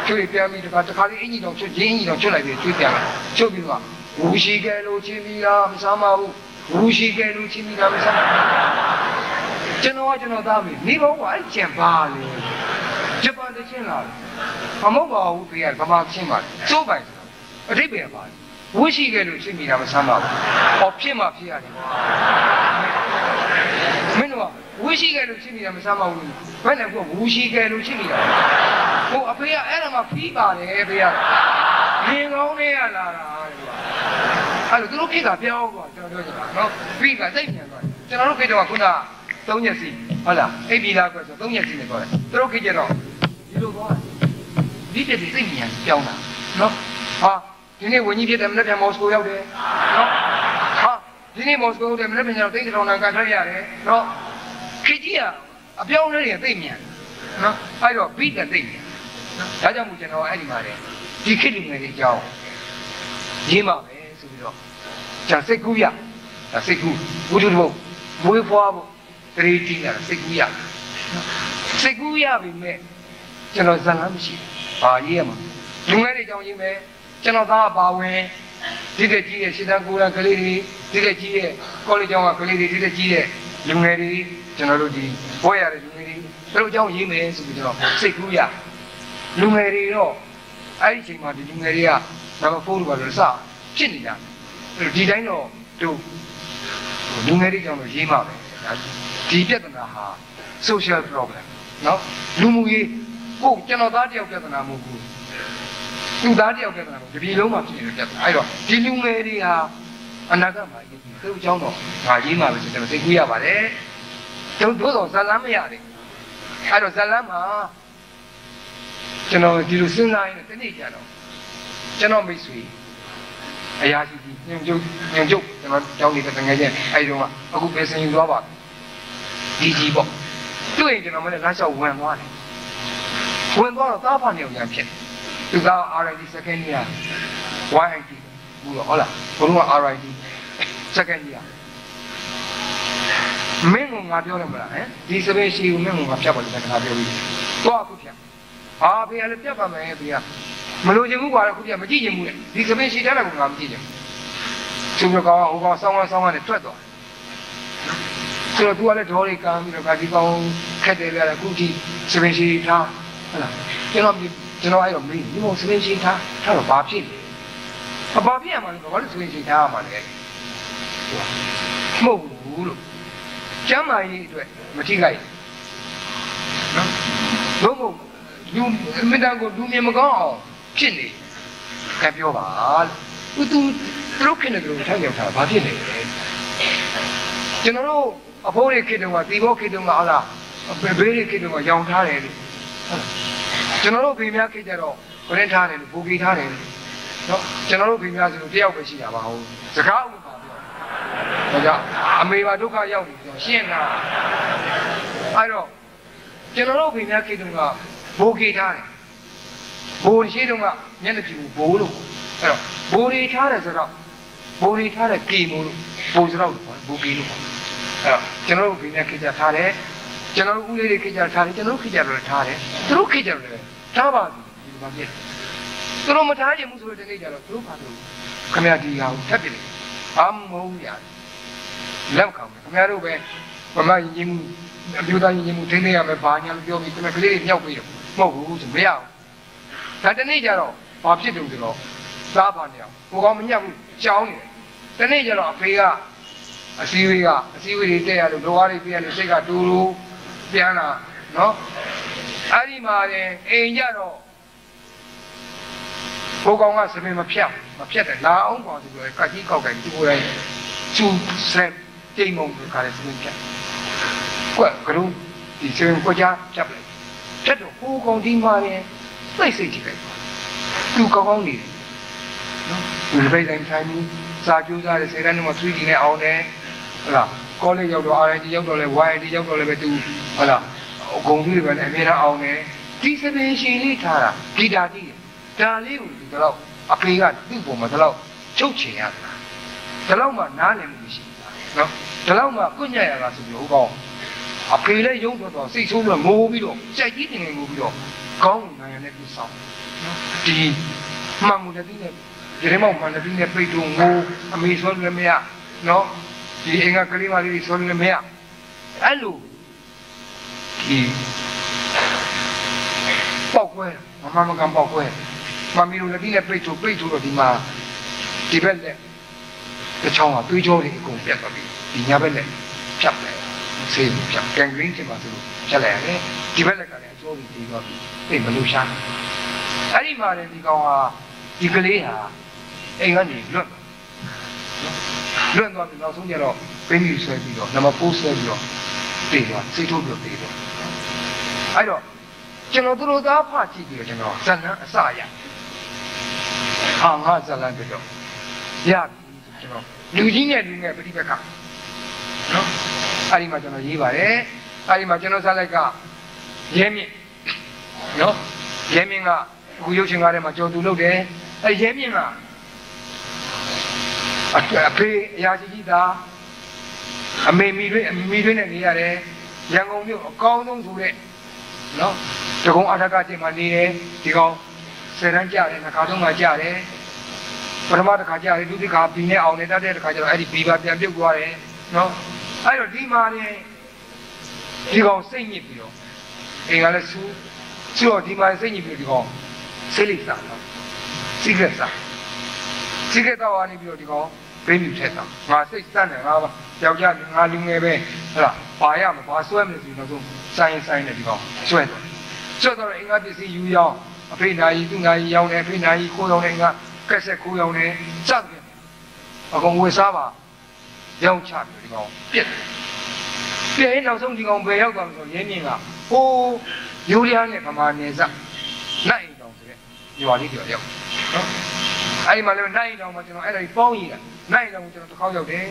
ချွေးပြန်ပြီးတခါလေးအင်ကြီးတော့ချွတ်ရင်းကြီးတော့ချွတ်လိုက်ပြီးချွေးပြန်လာချွတ်ပြီးတော့ဝူရှိကဲလို့ချင်းပြီးတာမစားမဘူးဝူရှိကဲလို့ချင်းပြီးတာမစားကျွန်တော်သားပြီနေဘောကအဲ့ကျန်ပါလေဂျပန်တချင်းလာမမဟုတ်ပါဘူးခေရဗမာချင်းပါစိုးပိုင်အထိပ္ပယ်ပါဝူရှိကဲလို့ချင်းပြီးတာမစားမဘူးဟောဖြစ်မှဖြစ်ရတယ်မင်းတို့ဝူရှိကဲလို့ချင်းပြီးတာမစားမဘူးဘယ်နဲ့ကဝူရှိကဲလို့ချင်းပြီးတာဟိုအဖေကအဲ့ဒါမှဖီးပါတယ်အဖေကငင်ကောင်းလေးရလာတာအဲ့လိုသူတို့ခေတ်ကပြောင်းသွားကျွန်တော်ပြောချင်တာနော်ဖီးကသိပ်မြန်သွားကျွန်တော်တို့ခေတ်တော့ခုန3ရက်စီဟုတ်လားအိပ်ပြီလားကွဆို3ရက်စီနဲ့ပြောတယ်သူတို့ခေတ်ကျတော့ဒီလိုသွားဒီတည်းသိပ်မြန်ပြောင်းတာနော်ဟာဒီနေ့ဝင်ကြီးဖြစ်တယ်မနေ့ပြန်မော်စကိုရောက်တယ်နော်ဟာဒီနေ့မော်စကိုရောက်တယ်မနေ့ပြန်ကျတော့တိတ်ထောင်တန်ကန်ထွက်ရတယ်နော်ခေတ်ကြီးကအပြောင်းလဲတွေသိပ်မြန်နော်အဲ့တော့ဘိတ်ကသိပ်မြန်နော်ဒါကြောင့်မို့ကျွန်တော်အဲ့ဒီမှာလေဒီခေတ်လူငယ်တွေအကြောင်းရေးမှာပဲဆိုပြီးတော့ကျွန်တော်စိတ်ကူးရဒါစိတ်ကူးဘုဒ္ဓဘုံမွေးဖွားဖို့တရေတီးတာစိတ်ကူးရစိတ်ကူးရပြီမဲ့ကျွန်တော်ဇာတ်လမ်းမရှိဘာရေးရမှာလူငယ်တွေအကြောင်းရေးမယ်ကျွန်တော်သားပါဝင်ဒီကကြီးရဲ့ရှင်းတန်းကိုယ်ကလေးတွေဒီကကြီးရဲ့ကောလိပ်ကျောင်းကကလေးတွေဒီကကြီးရဲ့လူငယ်တွေကျွန်တော်တို့ဒီဘွဲရတဲ့လူငယ်တွေတို့အကြောင်းရေးမယ်ဆိုပြီးတော့စိတ်ကူးရလူငယ်တွေတော့အဲ့ဒီအချိန်မှာဒီလူငယ်တွေကနံပါတ်4လို့ပါလို့စဖြစ်နေတာဒီတိုင်းတော့တို့လူငယ်တွေကြောင့်လို့ရေးမှာပဲဒီပြဿနာဟာ social problem နော်လူမှုရေးကိုကျွန်တော်သားတယောက်ပြဿနာမဟုတ်ဘူးသူသားတယောက်ပြဿနာမဟုတ်ဒီလုံးမှာဖြစ်နေတဲ့ပြဿနာအဲ့တော့ဒီလူငယ်တွေဟာအနာဂတ်မှာသူ့အကြောင်းတော့ငါရေးမှာပဲကျွန်တော်သိကူးရပါတယ် တို့တော့ဇလန်းမရတယ်အဲ့တော့ဇလန်းမှာကျွန်တော်ဒီလိုစဉ်းစားရင်တနေ့ကြတော့ကျွန်တော်မိတ်ဆွေအရာရှိကြီးညွန့်ကျုပ်ကျွန်တော်ကြောင်းနေတဲ့ငယ်ချင်းအဲ့ဒီတော့အခုပဲဆင်ယူသွားပါဒီကြီးပေါ့တွေ့ရင်ကျွန်တော်မလည်းလမ်းလျှောက်ဝင်သွားတယ်ဝင်သွားတော့သားဖာနေအောင်ရဖြစ်သူက RID second year YIT ဘူးဟုတ်လားဘုရား RID second year မင်းကငါပြောတယ်မလားဟမ်ဒီစပင်းရှိကိုမင်းကငါဖြတ်ပါလိမ့်မယ်ငါပြောပြီးတော့အခုဖြတ်ဘေးကလည်းပြတ်ပါမယ်ဘေးကမလို့ချင်ဘူးကွာခုပြမကြည့်ချင်ဘူးလေဒီစပင်းရှိတဲ့ကောင်ကမကြည့်ချင်ဘူးသူကဟိုကောင်ဆောင်းနဲ့တွက်သွားဆိုတော့သူကလည်းဒေါ်လေးကမ်းပြီးတော့ဒီကောင်ခက်တယ်လေအခုကြည့်စပင်းရှိထားဟုတ်လားကျွန်တော်အဲ့တော့မေးဒီကောင်စပင်းရှိထားတော့ဘာဖြစ်လဲဘာဖြစ်ရမှာလဲဘာလို့စပင်းရှိထားရမှာလဲမဟုတ်ဘူးလို့ကျမ်းမာရေးအတွက်မထိခိုက်နော်ဘုံလူမင်းသားကိုလူမြင်မကောင်းအောင်ဖြစ်နေကပြောပါလို့သူတို့ခင်တယ်လို့ထိုင်ရောက်တာဘာဖြစ်နေလဲကျွန်တော်တို့အဖိုးတွေခေတ္တကတီဘောခေတ္တကဟာလားဘေးတွေခေတ္တကရောင်ထားတယ်လို့ကျွန်တော်တို့ဖေများခေတ္တတော့ဗရင်ထားတယ်လို့ဘူကီထားတယ်လို့နော်ကျွန်တော်တို့ဖေများဆိုလို့တယောက်ပဲရှိတာပါဟုတ်စကားဥပမာပြောဒါကြောင့်အမေပါဒုက္ခရောက်နေပြောရှင်းတာအဲ့တော့ကျွန်တော်တို့ဖေများခေတ္တကဘူကီထားတယ်ဘိုးရှိတုန်းကမျက်နှာကြည့်ဘိုးလို့အဲ့တော့ဘိုးတွေထားတယ်ဆိုတော့ဘိုးတွေထားတယ်ကီမို့လို့ဘိုးစတော့ဘူကီလို့အဲ့တော့ကျွန်တော်တို့ဖေများခေတ္တထားတယ်ကျွန်တော်တို့ဦးလေးတွေခေတ္တထားတယ်ကျွန်တော်တို့ခေတ္တလည်းထားတယ်သူတို့ခေတ္တလည်းထားပါဘူးဒီမှာပြည့်သူတို့မထားခြင်းဘူးဆိုတော့ဒီနေ့ကျတော့သူတို့ဖာလို့ခမရဒီဟာကိုထပ်ပြတယ်အမုန်းရလက်ခံခမရတို့ပဲမမရင်ချင်းမှုအပြူသားရင်ချင်းမှုထိနေရမယ်ဘာညာလို့ပြောပြီးကျွန်တော်ကလေးတွေမြောက်ပြီးတော့မဟုတ်ဘူးဆိုမရဘူးဒါတနေ့ကျတော့ဘာဖြစ်တုံဆိုတော့စားပါနေအောင်ကိုကောင်မညက်ဘူးကြောင်းနေတယ်တနေ့ကျတော့အဖေကအစည်းအဝေးတွေတက်ရလို့လောကားတွေပြရလို့စိတ်ကတူတူပြန်လာနော်အဲ့ဒီမှာရင်အိမ်ကြတော့ကိုကောင်ကစပင်မဖြတ်တယ်လာအောင်ပေါ့ဆိုပြီးကတ်ကြီးကောက်တယ်ဒီကိုယ်တိုင်ကျူဆက်တိမ်မုံခါရဲစပင်ဖြတ်ကွက်ကရုဒီစပင်ကိုကြားဖြတ်လိုက်ဖြတ်တော့ကိုကောင်ဒီမှာရင်စိတ်ကြည့်လိုက်သူကောင်းနေတယ်နော်ဒီဘက်တိုင်းထိုင်မှုစာကြိုးစားတဲ့စေတန်းတွေမှာ 3D နဲ့အောင်တယ်ဟုတ်လားကောလိပ်ရောက်တော့ RIT ရောက်တော့လဲ YIT ရောက်တော့လဲပဲသူဟုတ်လားအကုန်ကြီးတွေပဲအများအားအောင်တယ်ဒီစပင်ရှင်လေးထားတာဂီတာတီးဒါလေးကိုဒီတော့အဖေကသူ့ပုံမှာဒီလောက်ချုပ်ချင်ရတာဒီလောက်မှနားလည်မှုမရှိဘူးနော်ဒီလောက်မှကွညက်ရတာဆိုပြီးဟိုကောင်အဖေလည်းရုံးတော့စိတ်ဆိုးပြီးတော့ငိုပြီးတော့ကြက်ကြီးတင်ငိုပြီးတော့ကောင်းနိုင်ရတဲ့သူဆောင်နော်ဒီမှန်မှုတည်းနဲ့ဒီထဲမှာမှန်တည်းနဲ့ပိတ်တော့ငိုအမေဆိုလည်းမရနော်ဒီအင်္ဂါကလေးမလေးဆိုလည်းမရအဲ့လိုဒီပေါက်ကွဲမမကန်ပေါက်ကွဲမမီတို့လည်းပိတ်ထိုးတော့ဒီမှာဒီဘက်နဲ့တချောင်းကတွေးကြောတွေအကုန်ပြတ်သွားပြီဒီညာဘက်နဲ့ဖြတ်လိုက်ဆေးဖြတ်ကန်ဂရင်းတင်ပါဆိုလို့ဖြတ်လိုက်ရတယ်ဒီဘက်လက်ကလည်းအစိုးရတည်သွားပြီသိမလို့ရှားအဲ့ဒီမှာလည်းဒီကောင်ဟာဒီကလေးဟာအိမ်ကနေလွတ်သွားပြီးနောက်ဆုံးကျတော့ပင်းကြီးဆွဲပြီးတော့နံပါတ်4ဆွဲပြီးတော့တည်သွားစိတ်ထုတ်ပြီးတည်သွားအဲ့တော့ကျွန်တော်တို့သားဖကြည့်ပြီးတော့ကျွန်တော်ဇလန်းအစရငါဇလန်းပြီးတော့ရပြီကျွန်တော်လူကြီးနဲ့လူငယ်ပြိပက္ခနော်အဲ့ဒီမှာကျွန်တော်ရေးပါတယ်အဲ့ဒီမှာကျွန်တော်ဇလိုက်ကရဲမြင့်နော်ရဲမြင့်ကအခုရုပ်ရှင်ကားထဲမှာကြော်သူလုပ်တယ်အဲ့ရဲမြင့်ကအဖေအရာရှိကြီးသားအမေမိတွေနဲ့နေရတယ်ရန်ကုန်မြို့အကောင်းဆုံးဆိုတဲ့နော်တကုံအထက်ကကျင်မှာနေတယ်ဒီကောင်10တန်းကြတယ်နှခါသုံးခါကြတယ်ပထမတစ်ခါကြတယ်ဒုတိယခါဘီနဲ့အောင်နေတတ်တဲ့တစ်ခါကျတော့အဲ့ဒီဘီပါပြန်ပြုတ်သွားတယ်နော်အဲ့တော့ဒီမှာနေဒီကောင်စိတ်ညစ်ပြီးတော့အိမ်ကလည်းဆူတော့ဒီမှာစိတ်ညစ်ပြီးဒီကောင်စိတ်လိစားတော့စိတ်ကစားတော့ကနေပြီးတော့ဒီကောင်ဘင်းမြူထက်တော့ငါစိတ်စမ်းတယ်ငါယောက်ျားငါလူငယ်ပဲဟဲ့လားပါရမှာဘာဆွဲမလဲဆိုတော့ဆိုင်နေဒီကောင်ဆွဲတော့အင်္ဂါပစ္စည်းယူရောင်းအဖေနာကြီးသူ့နာကြီးရောင်းတယ်အဖေနာကြီးခိုးရောင်းတယ်ငါကက်ဆက်ခိုးရောင်းတယ်စသဖြင့်အကုန်ဝယ်စားပါရောင်းချပြီးဒီကောင်ပြက် ပြဲနောက်ဆုံးဒီကောင်ဘယ်ရောက်သွားမလို့ရင်းမြင့်ကဟိုးယူရီးယားနဲ့ဗမာနယ်စပ်နိုင်တောင်ဆိုတဲ့ရွာလေးတွေရောက်နော်အဲ့ဒီမှာလည်းနိုင်တောင်မှာကျွန်တော်အဲ့ဒါကြီးပေါင်းရည်တာနိုင်တောင်ကိုကျွန်တော်တစ်ခေါက်ရောက်တယ်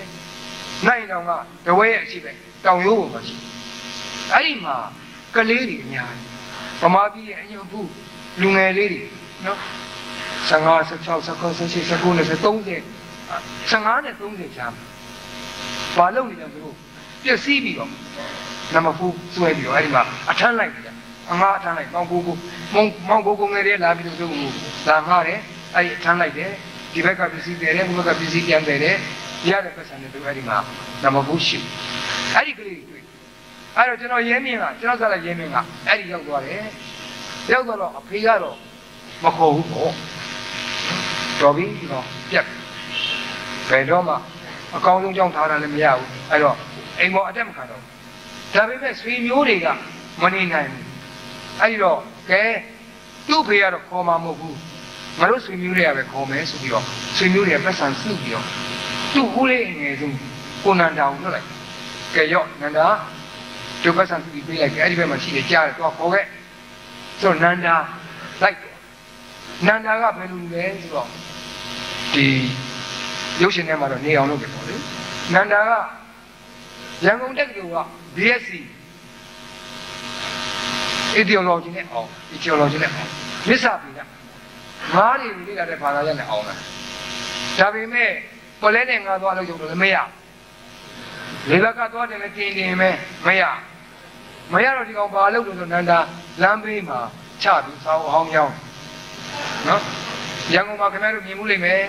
နိုင်တောင်ကတဝဲရဲ့အရှိပဲတောင်ရိုးပေါ်မှာရှိအဲ့ဒီမှာကလေးတွေအများကြီးဗမာပြည်ရဲ့အညွန့်ဘူးလူငယ်လေးတွေနော်15 16 17 18 19 20 30 15နဲ့30ချမ်းဘာလုပ်နေလဲသူတို့ပြည့်စည်ပြီးတော့နမဖူးဆွဲပြီးတော့အဲ့ဒီမှာအထမ်းလိုက်ကြအငါအထမ်းလိုက်မောင်ကိုငယ်လေးလာပြီးတော့သူ့ကိုလာငါတယ်အဲ့ဒီအထမ်းလိုက်တယ်ဒီဘက်ကပစ္စည်းတယ်တဲ့ဒီဘက်ကပစ္စည်းပြန်တယ်တဲ့ရတဲ့ပတ်စံတွေသူအဲ့ဒီမှာနမဖူးရှိအဲ့ဒီကလေးတွေ့အဲ့တော့ကျွန်တော်ရဲမြင့်ကကျွန်တော်စားလိုက်ရဲမြင့်ကအဲ့ဒီရောက်သွားတယ်ရောက်တော့အဖေကတော့မခေါ်ဘူးပေါ့တော်ပြီဒီတော့ပြက်ဘယ်တော့မှအကောင်းဆုံးကြောင်းထားတာလည်းမရဘူးအဲ့တော့အိမ်ပေါ်အတက်မခံတော့ဒါပေမဲ့ဆွေမျိုးတွေကမနေနိုင်ဘူးအဲ့ဒီတော့ကဲသူ့ဖေကတော့ခေါ်မှာမဟုတ်ဘူးငါတို့ဆွေမျိုးတွေကပဲခေါ်မယ်ဆိုပြီးတော့ဆွေမျိုးတွေကပတ်စံစုပြီးတော့သူ့ဦးလေးအငယ်ဆုံးကိုနန္ဒာကိုလွှတ်လိုက်ကဲရော့နန္ဒာသူပတ်စံစုပြီးပေးလိုက်အဲ့ဒီဘက်မှာရှိတယ်ကြားတယ်တော့ခေါ်ခဲ့ဆိုတော့နန္ဒာလိုက်နန္ဒာကဘယ်လိုလဲဆိုတော့ဒီရုပ်ရှင်ထဲမှာတော့နေအောင်လုပ်တယ်ပေါ့လေနန္ဒာကရန်ကုန်တက္ကသိုလ်က BSc ideology နဲ့အောင် ideology နဲ့အောင်မစ္ဆာပြီလားငါးတွေလေ့လာတဲ့ဘာသာရပ်နဲ့အောင်လားဒါပေမဲ့ပလဲနဲ့ငါသွားလို့ရုပ်တော့လည်းမရလေဘက်ကသွားတယ်လည်းတင်ပဲမရတော့ဒီကောင်ဘာလုပ်လို့ဆိုနန္ဒာလမ်းဘေးမှာချပြီးစောင်းအောင်ကြောင်းနော်ရန်ကုန်မှာခင်ဗျားတို့မြင်မှုလိမ့်မယ်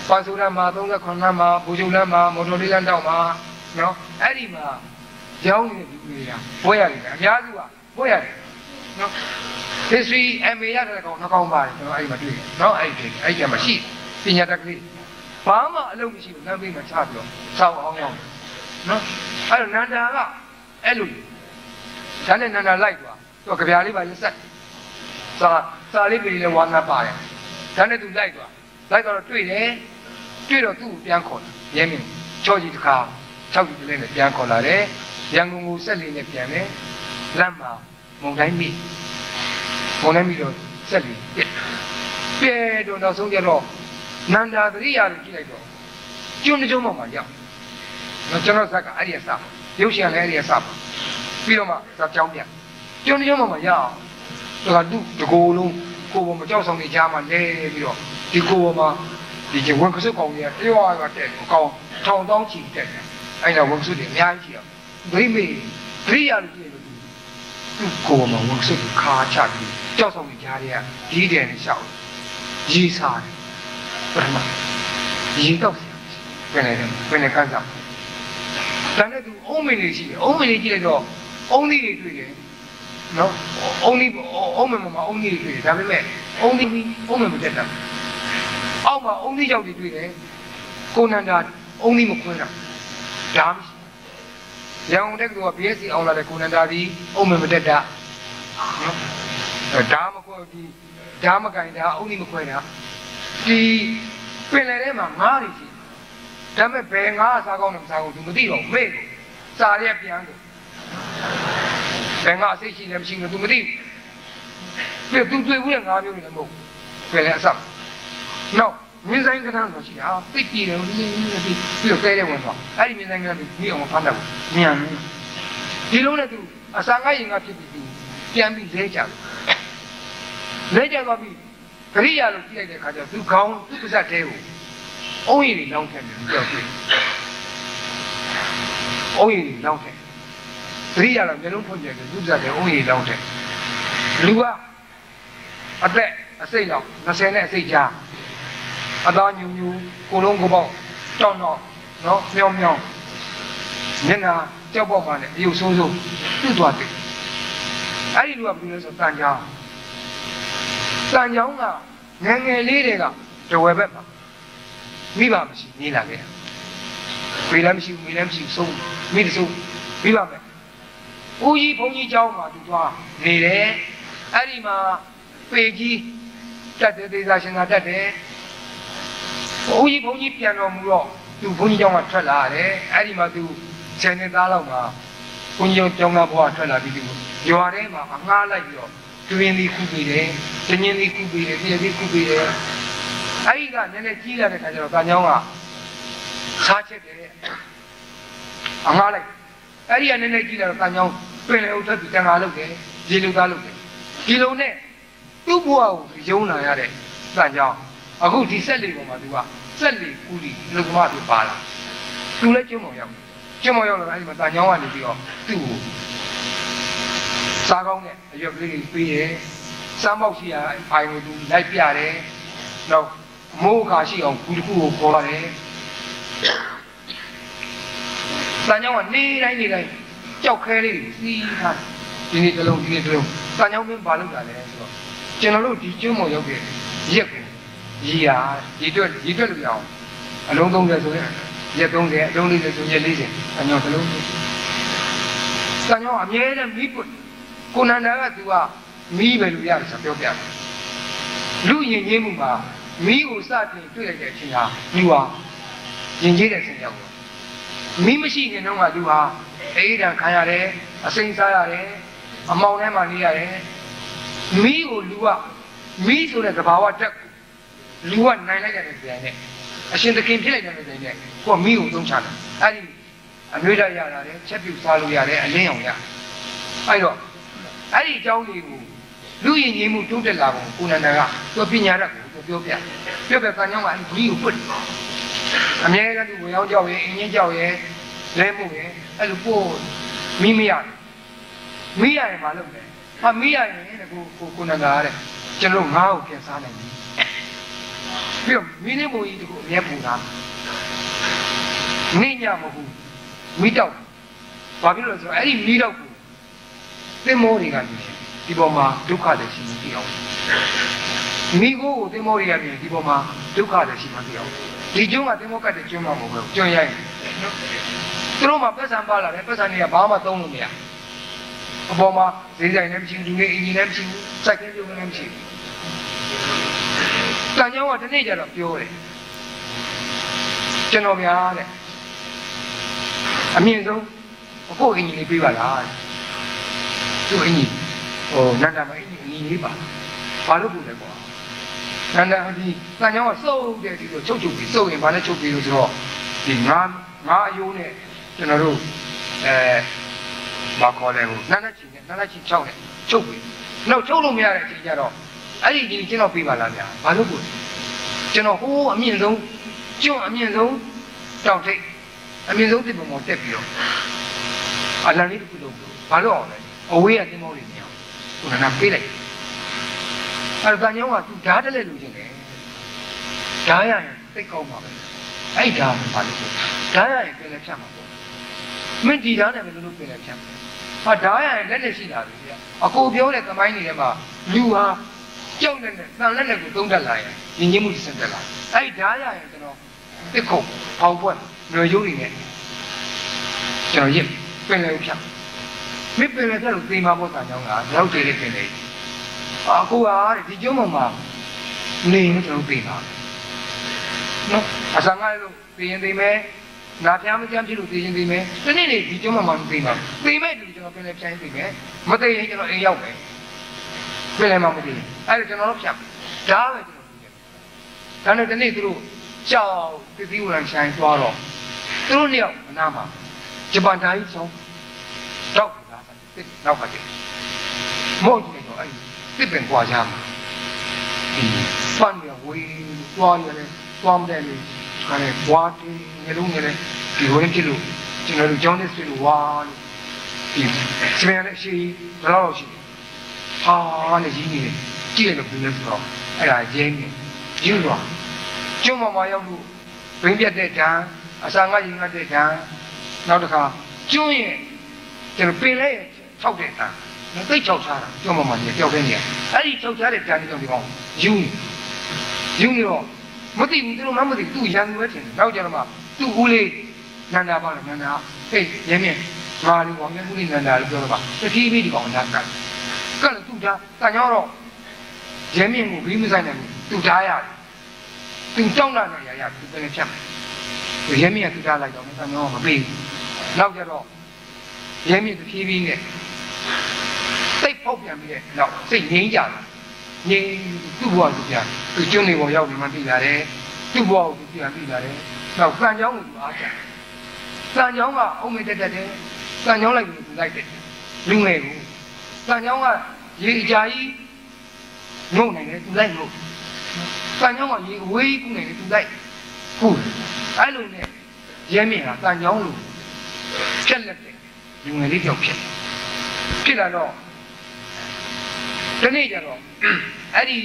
ပါစုရမှာ39လမ်းမှာဘူချုပ်လမ်းမှာမော်တော်လေးလမ်းတောက်မှာနော်အဲ့ဒီမှာကျောင်းနေတဲ့လူတွေကပွဲရတယ်အများစုကပွဲရတယ်နော် history MA ရတဲ့ကောင်နှစ်ကောင်ပါတယ်ကျွန်တော်အဲ့ဒီမှာတွေ့တယ်နော်အဲ့ဒီမှာရှိပညာတက္ကသိုလ်ဘာမှအလုပ်မရှိဘူးလမ်းဘေးမှာချပြီးတော့စောင်းအောင်ကြောင်းနော်အဲ့တော့နန္ဒာကအဲ့လိုဒါနဲ့နန္ဒာလိုက်သွားသူကကြပြားလေးပါရက်ဆက်စာလေးပြည်လေးဝါငါပါတယ်ဒါနဲ့သူလိုက်တော့တွေ့တော့သူ့ကိုပြန်ခေါ်တယ်ရဲမင်းချောကြီးတစ်ခါ6ကြီးလေးနဲ့ပြန်ခေါ်လာတယ်ရန်ကုန်ကိုဆက်လေးနဲ့ပြန်တယ်လမ်းမှာမုံတိုင်းမိတော့ဆက်လေးပြဲတော့နောက်ဆုံးကျတော့နန္ဒာသတိရတယ်ကြည့်လိုက်တော့ကျွန်းတုံးမှရောက်တော့ကျွန်တော်ဇက်ကအဲ့ဒီအစရုပ်ရှင်လည်းအဲ့ဒီအစပြီးတော့မှဇက်ကြောင်းပြန်ကျွန်းတုံးမှရအောင်ဒါကသူ့တကိုယ်လုံးကိုယ်ပေါ်မှာကြောက်ဆောင်နေကြမှာလဲပြီးတော့ဒီကိုယ်ပေါ်မှာဒီကျဝန်ကစုကောင်ကြီးတရွာကတဲ့ကောင်ထောင်တောင်းချီတဲ့အဲ့ဒါဝန်ကစုတွေအများကြီးရှိအောင်ဒိမေဒိရလို့ကြည့်လို့သူကိုယ်ပေါ်မှာဝန်ကစုခါချပြီးကြောက်ဆောင်နေကြတဲ့ဒီတဲ့နဲ့ရှောက်ရေးစားတယ်ပထမရေးတော့ဘယ်နဲ့ကန်းစားတန်းတဲ့သူအုံးမင်းလေးရှိတယ်အုံးမင်းလေးကြည့်လိုက်တော့အုံးလေးတွေတွေ့တယ်နော်အုံးမင်းမှာအုံးလေးတွေတွေ့တယ်ဒါပေမဲ့အုံးမင်းမတက်တာအောက်မှာအုံးလေးရောက်တွေ့တယ်ကိုနန္ဒာအုံးလေးမခွင်းတာဒါမရှိရန်ကုန်တက္ကသိုလ်က BSc အောင်လာတဲ့ကိုနန္ဒာဒီအုံးမင်းမတက်တာနော်ဒါမခွဲဒီဒါမကင်ဒါအုံးလေးမခွဲတာဒီပင်လယ်ထဲမှာငါးတွေရှိဒါပေမဲ့ဘယ်ငါးစားကောင်းတယ်မစားကောင်းသူမသိတော့မေ့ကိုစားရက်ပြန်တယ်ဘယ်ငါအစိတ်ရှိတယ်မရှိဘူးသူမသိဘူးသူတွေ့ဘူးလေငါးမျိုးတွေလည်းမဟုတ်ဘယ်လဲအစနောက်မြင်းဆိုင်ကဏ္ဍတော့ရှိတာပိတ်ပြည်တယ်ပြီးတော့ကဲတဲ့ဝင်သွားအဲ့ဒီမြင်းဆိုင်ကဏ္ဍကိုပြီးအောင်ဖမ်းတယ်မြန်ဒီလုံးနဲ့သူအစာငါရင်ငါဖြစ်ပြီးသူပြန်ပြီးလဲကြတယ်လဲကြသွားပြီးဂရိယာလို့ကြည့်လိုက်တဲ့အခါကျသူခေါင်းသူ့ပါးစပ်ထဲကိုအုံးရည်တွေလောင်းထက်တယ်ကြောက်တယ်အုံးရည်တွေလောင်းထက်ဂရိယာကမျိုးလုံးထုတ်ကြတယ်သူ့ပါးစပ်ထဲအုံးရည်လောင်းထက်လူကအသက်အစိတ်လောက်20နဲ့အစိတ်ကြားအသားညူညူကိုလုံးကိုပေါက်တောင်းတော့နော်မြောင်းမျက်နှာကြောက်ပေါက်ပါနဲ့အယုတ်ဆိုးဆိုးပြတ်သွားတယ်အဲ့ဒီလူကဘယ်လိုလဲဆိုတန်ချောင်းကငယ်ငယ်လေးတွေကတဝဲဘက်မှာမိဘမရှိနေလာခဲ့မိလည်းမရှိဘူးမိလည်းမရှိဘူးဆုံးမိတဆုံးမိဘမယ်ဦးကြီးဘုန်းကြီးเจ้าမှာသူသွားနေတယ်အဲ့ဒီမှာပေကြီးတက်တဲ့ဒေသရှင်သာတက်တယ်ဦးကြီးဘုန်းကြီးပြန်တော်မူတော့သူဘုန်းကြီးเจ้าကထွက်လာတယ်အဲ့ဒီမှာသူဆယ်နှစ်သားလောက်မှာ ဘုန်းကြီးကျောင်းသားဘွားထွက်လာပြီးဒီရွာထဲမှာငှားလိုက်ပြီးတော့တွင်သည်ခုပေးတယ်၊ဇင်းင်းသည်ခုပေးတယ်၊ပြည့်သည်ခုပေးတယ်။အဲဒီကနည်းနည်းကြီးလာတဲ့ခါကျတော့ကံကြောင်းကစားချက်တယ်။ငှားလိုက်အဲဒီကနည်းနည်းကြီးလာတော့ကံကြောင်းပင်လေဦးထွက်ပြီးတန်ခါလုပ်တယ်၊ရေလူသားလုပ်တယ်။ဒီလိုနဲ့သူ့ဘဝကိုယုံလာရတဲ့ကံကြောင်းအခုဒီဆက်လေပေါ်မှာသူကဆက်လေကူလီလူကမပြပါလာသူလည်းကျွန်းမောင်ရောက်ကျွန်းမောင်ရောက်တော့အဲဒီမှာတန်ချောင်းကနေပြီးတော့သူ့ကိုစားကောင်းတဲ့အရွက်ကလေးတွေပေးတယ်စားမောက်ရှိရအိုင်ကိုသူလိုက်ပြတယ်နောက်မိုးခါရှိအောင်ကူတစ်ခုကိုခေါ်ရတယ်တန်ချောင်းကနေတိုင်းကြောက်ခဲလေးစီးထားဒီနေ့တစ်လုံးတန်ချောင်းမင်းဘာလုပ်တာလဲဆိုတော့ကျွန်တော်တို့ဒီကျွန်းမောင်ရောက်တဲ့ရက်ကိုရီးတွက်လို့ရအောင်အလုံး30ဆိုရင်ရက်30အလုံး40ဆိုရက်40အညောတစ်လုံးစံညောအမြဲတမ်းမီးပွတ်ကိုနန္ဒာကသူကမီးပဲလို့ရတယ်ဆိုပြောပြတယ်လူယဉ်ကျေးမှုမှာမီးကိုစတင်တွေ့လိုက်တဲ့အချိန်ဟာလူဟာယဉ်ကျေးတဲ့ဆင်ရောက်တယ်မီးမရှိရင်တော့ကလူဟာအေးဒဏ်ခံရတယ်အစိမ်းစားရတယ်အမောင်ထဲမှာနေရတယ်မီးကိုလူကမီးဆိုတဲ့သဘာဝတက်လူကနိုင်လိုက်တဲ့ပြန်နဲ့အရှင်သခင်ဖြစ်လိုက်တဲ့ပြန်နဲ့ကိုကမိကိုသုံးချတယ်အဲ့ဒီအမျိုးသားရတာလေချက်ပြုစားလို့ရတယ်အလင်းအောင်ရအဲ့တော့အဲ့ဒီအကြောင်းလေးကိုလူယဉ်ကျေးမှုတိုးတက်လာပုံကိုနန္ဒာကသူပညာတတ်ကိုပြောပြကံကြောင်းကအဲ့ဒီကိုပွတ်အမြဲတမ်းသူဝင်ရောက်ကြောက်ရင်အင်းချင်းကြောက်ရင်လဲမှုရင်အဲ့လိုပို့မိမရတယ်မိရရင်မလုပ်နဲ့ဟာမိရရင်ကိုနန္ဒာတဲ့ကျွန်တော်ငါ့ကိုပြန်စားနိုင်ပြီပြီးတော့မိနေပုံကြီးတခုအမြဲပူတာနေညမဟုတ်မိတောက်ဘာဖြစ်လို့လဲဆိုတော့အဲ့ဒီမိတောက်ကိုသင်္မောတွေကဒီပေါ်မှာဒုက္ခတွေရှိမှသိအောင်မိကိုသင်္မောတွေကဒီပေါ်မှာဒုက္ခတွေရှိမှသိအောင်ဒီကျွန်းကသင်္မောကတ်တဲ့ကျွန်းမှာမဟုတ်ဘူးကျွန်းရိုက်သူတို့မှာပတ်စံပါလာတယ်ပတ်စံတွေကဘာမှသုံးလို့မရအပေါ်မှာဈေးဆိုင်လည်းမရှိဘူးဒီနေ့အင်ဂျင်လည်းမရှိဘူးစိုက်ကင်းပြုံးလည်းမရှိဘူးကံကြောင်းကဒီနေ့ကျတော့ပြောတယ်ကျွန်တော်များတဲ့အမြင့်ဆုံးအခုအင်ဂျင်လေးပြေးပါလားသူအင်ဂျင်နန္ဒာမအင်ဂျင်လေးပါဘာလို့ပို့လဲကွာနန္ဒာဒီကံကြောင်းကစုပ်တဲ့ဒီလိုချုပ်ပြီးစုပ်ရင်ဘာနဲ့ချုပ်ပြီးလို့ဆိုတော့ဒီငါအယိုးနဲ့ကျွန်တော်တို့ဘာခေါ်လဲဟိုနန္ဒာချီ6နဲ့ချုပ်ပြီးနောက်ချုပ်လို့မရတဲ့အချိန်ကျတော့အဲ့ဒီကျွန်တော်ပြေးပါလားဗျာဘာလို့ပို့ကျွန်တော်ဟိုးအမြင့်ဆုံးကျွန်းအမြင့်ဆုံးတောင်ထိပ်အမြင့်ဆုံးတစ်ပုံပေါ်တက်ပြီးတော့အလံလေးတစ်ခုလုံးဘာလို့အောင်လဲအဝေးကတင်းမောတွေနေအောင်ကိုနန္ဒာပေးလိုက်အဲ့ဒါညောင်းကသူဓာတ်တလက်လူချင်းတယ်ဓာတ်ရရင်သိကောင်းပါပဲအဲ့ဓာတ်ဘာလို့ဓာတ်ရရင်ပြန်လဲဖြတ်မှာပေါ့မင်းဒီဓာတ်နဲ့ဘယ်လိုပြန်လဲဖြတ်ဟာဓာတ်ရရင်လက်နဲ့ရှိတာပဲဗျာအကိုပြောတဲ့သမိုင်းတွေထဲမှာလူဟာကြောက်နဲ့တန်လက်နဲ့ကိုသုံးတတ်လာရင်ယဉ်ကျေးမှုစင်တက်လာအဲ့ဓာတ်ရရင်ကျွန်တော်တစ်ခုပေါင်ပွက်ຫນွေရိုးတွေနဲ့ကျွန်တော်ရစ်ပင်လေဖြတ်မင်းပင်လေဖြတ်လို့သိမှာပေါ့တာကြောင့်လားရောက်သေးတဲ့ပင်လေအခုကဒီကျွန်းပေါ်မှာနေနေကျွန်တော်သိပါနော်အစငါလို့သိရင်သိမယ်နာဖျားမကြမ်းဖြစ်လို့သိရင်သိမယ်ဒီနေ့နေဒီကျွန်းပေါ်မှာသိမှာသိမဲ့တူကျွန်တော်ပင်လေဖြတ်သိမယ်မသိရင်ကျွန်တော်အိမ်ရောက်မယ်ပင်လေမှာမသိအဲ့ဒါကျွန်တော်တို့ဖြတ်ဒါပဲကျွန်တော်သိတယ်ဒါနဲ့ဒီနေ့သူတို့ကြောက်သတိဝရံဆိုင်သွားတော့သူတို့နှစ်ယောက်အနားမှာဂျပန်ဓာတ်ကြီးဆောင်တောက်လာတယ်နောက်ပါတယ်မော့ကြည့်တော့အဲ့တစ်ပင်ကွာကြမှာဒီဖန်ရဝေးသွားရတယ်သွားမတယ်လေခါနဲ့ဘွားတင်းငယ်လုံးငယ်လေးဒီဝင်းဖြစ်လို့ကျွန်တော်တို့ကျောင်းထဲဆွေးလို့ဝါလို့ဒီစပယ်နဲ့ရှိဘယ်လောက်ရှိဟာနဲ့ကြီးနေတယ်ကြည့်ရလို့ပြနေဆိုတော့အဲ့ဒါရင်းနေရင်းသွားကျွန်းပေါ်မှာရောက်လို့ဘင်းပြတ်တဲ့ဓာတ်အစာငါရင်ငတ်တဲ့ဓာတ်နောက်တစ်ခါကျွန်းရဲ့ကျွန်တော်ပင်လဲထောက်တဲ့ဓာတ်သိချောက်ချတာကျွန်းပေါ်မှာနေကြောက်တဲ့နေရာအဲ့ဒီချောက်ချတဲ့ဓာတ်ကြောင့်ဒီကောင်ယူနေတော့မသိဘူးသူတို့မှမသိဘူးသူရန်သူပဲထင်တယ်နောက်ကျတော့မှသူ့ဦးလေးနန္ဒာပါလားနန္ဒာဟေးရင်းမြငါလေးကောင်မြတ်ဦးလေးနန္ဒာလို့ပြောတော့ပါတတိပိဒီကောင်အနာကတ်လို့သူ့ဓာတ်တန်ကြောတော့ရင်းမြကိုဘီးမဆိုင်နိုင်ဘူးသူ့ဓာတ်ရတယ်သူတောင်းတာနဲ့ရသူပဲဖြတ်မယ်ရဲမင်းကသူထားလိုက်တော့တန်ကြောမပေးဘူးနောက်ကျတော့ ရဲမြင့်တဖြည်းဖြည်းနဲ့စိတ်ပေါက်ပြန်ပြီးတဲ့နောက်စိတ်ငြိမ်းကြတာငြိမ်းသူ့ဘဝသူပြန်သူကျွန်းနေပေါ်ရောက်နေမှသိလာတယ်သူ့ဘဝကိုပြန်သိလာတယ်နောက်စံချောင်းကိုသူအားကြစံချောင်းကအုံးမတက်တယ်စံချောင်းလိုက်ပြီးသူလိုက်တယ်လူငယ်ကိုစံချောင်းကရေအကြာကြီးငုံနေတယ်သူလိုက်ငုံစံချောင်းကရေအဝေးကူးနေတယ်သူလိုက်ကူးအဲ့လိုနဲ့ရဲမြင့်ကစံချောင်းလိုဖြက်လက်တယ်လူငယ်လေးကြောက်ဖြစ်လာတော့ဒီနေ့ကျတော့အဲ့ဒီ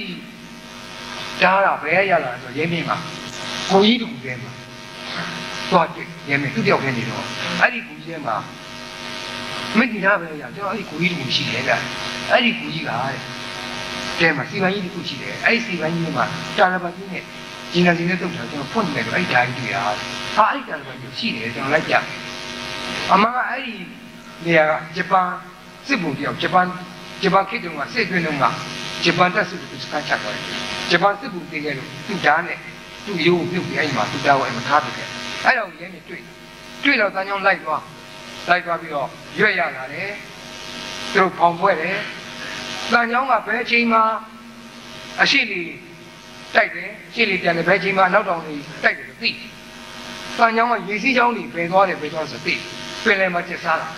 ဓာတ်ကဘယ်ရလာဆိုရဲမြင့်ကကိုကြီးတူထဲမှာသွားတွေ့ရဲမြင့်သူ့တယောက်ထဲနေတော့အဲ့ဒီကိုကြီးထဲမှာမင်းဒီဓာတ်ပဲရကျွန်တော်အဲ့ဒီကိုကြီးတူရှိတယ်ဗျအဲ့ဒီကိုကြီးကတဲ့တဲမှာစီပန်းကြီးတစ်ခုရှိတယ်အဲ့ဒီစီပန်းကြီးမှာတာလပတ်ကြီးနဲ့ဂျင်းနာစီနဲ့တုတ်တာကျွန်တော်ဖွင့်နေတယ်အဲ့ဒီဓာတ်ကြီးတွေ့ရဟာအဲ့ဒီတာလပတ်ကြီးရှိတယ်ကျွန်တော်လိုက်ကြအမှန်ကအဲ့ဒီနေရာကဂျပန်စစ်ဘုံတယောက်ဂျပန်ခေတ်တုန်းကစစ်အတွင်းတုန်းကဂျပန်တပ်စစ်ကိုစကားချသွားတယ်ဂျပန်စစ်ဘုံတင်ခဲ့လို့သူ့ဓာတ်နဲ့သူ့ရိုးပြုတ်ပြီးအဲ့ဒီမှာသူ့ဓာတ်ကိုအဲ့မှာထားပြခဲ့အဲ့တော့ရဲနေတွေ့တော့တန်းချောင်းလိုက်သွားပြီးတော့ရွက်ရလာတယ်သူတို့ဖောင်ဖွဲ့တယ်တန်းချောင်းကဘယ်အချိန်မှအရှိလေးတိုက်တယ်ရှေ့လေးပြန်တယ်ဘယ်အချိန်မှနောက်တောင်လေးတိုက်တယ်သိတန်းချောင်းကရေစီးချောင်းတွေပယ်သွားတယ်ဆိုသိပင်လယ်မှာကျစားတာ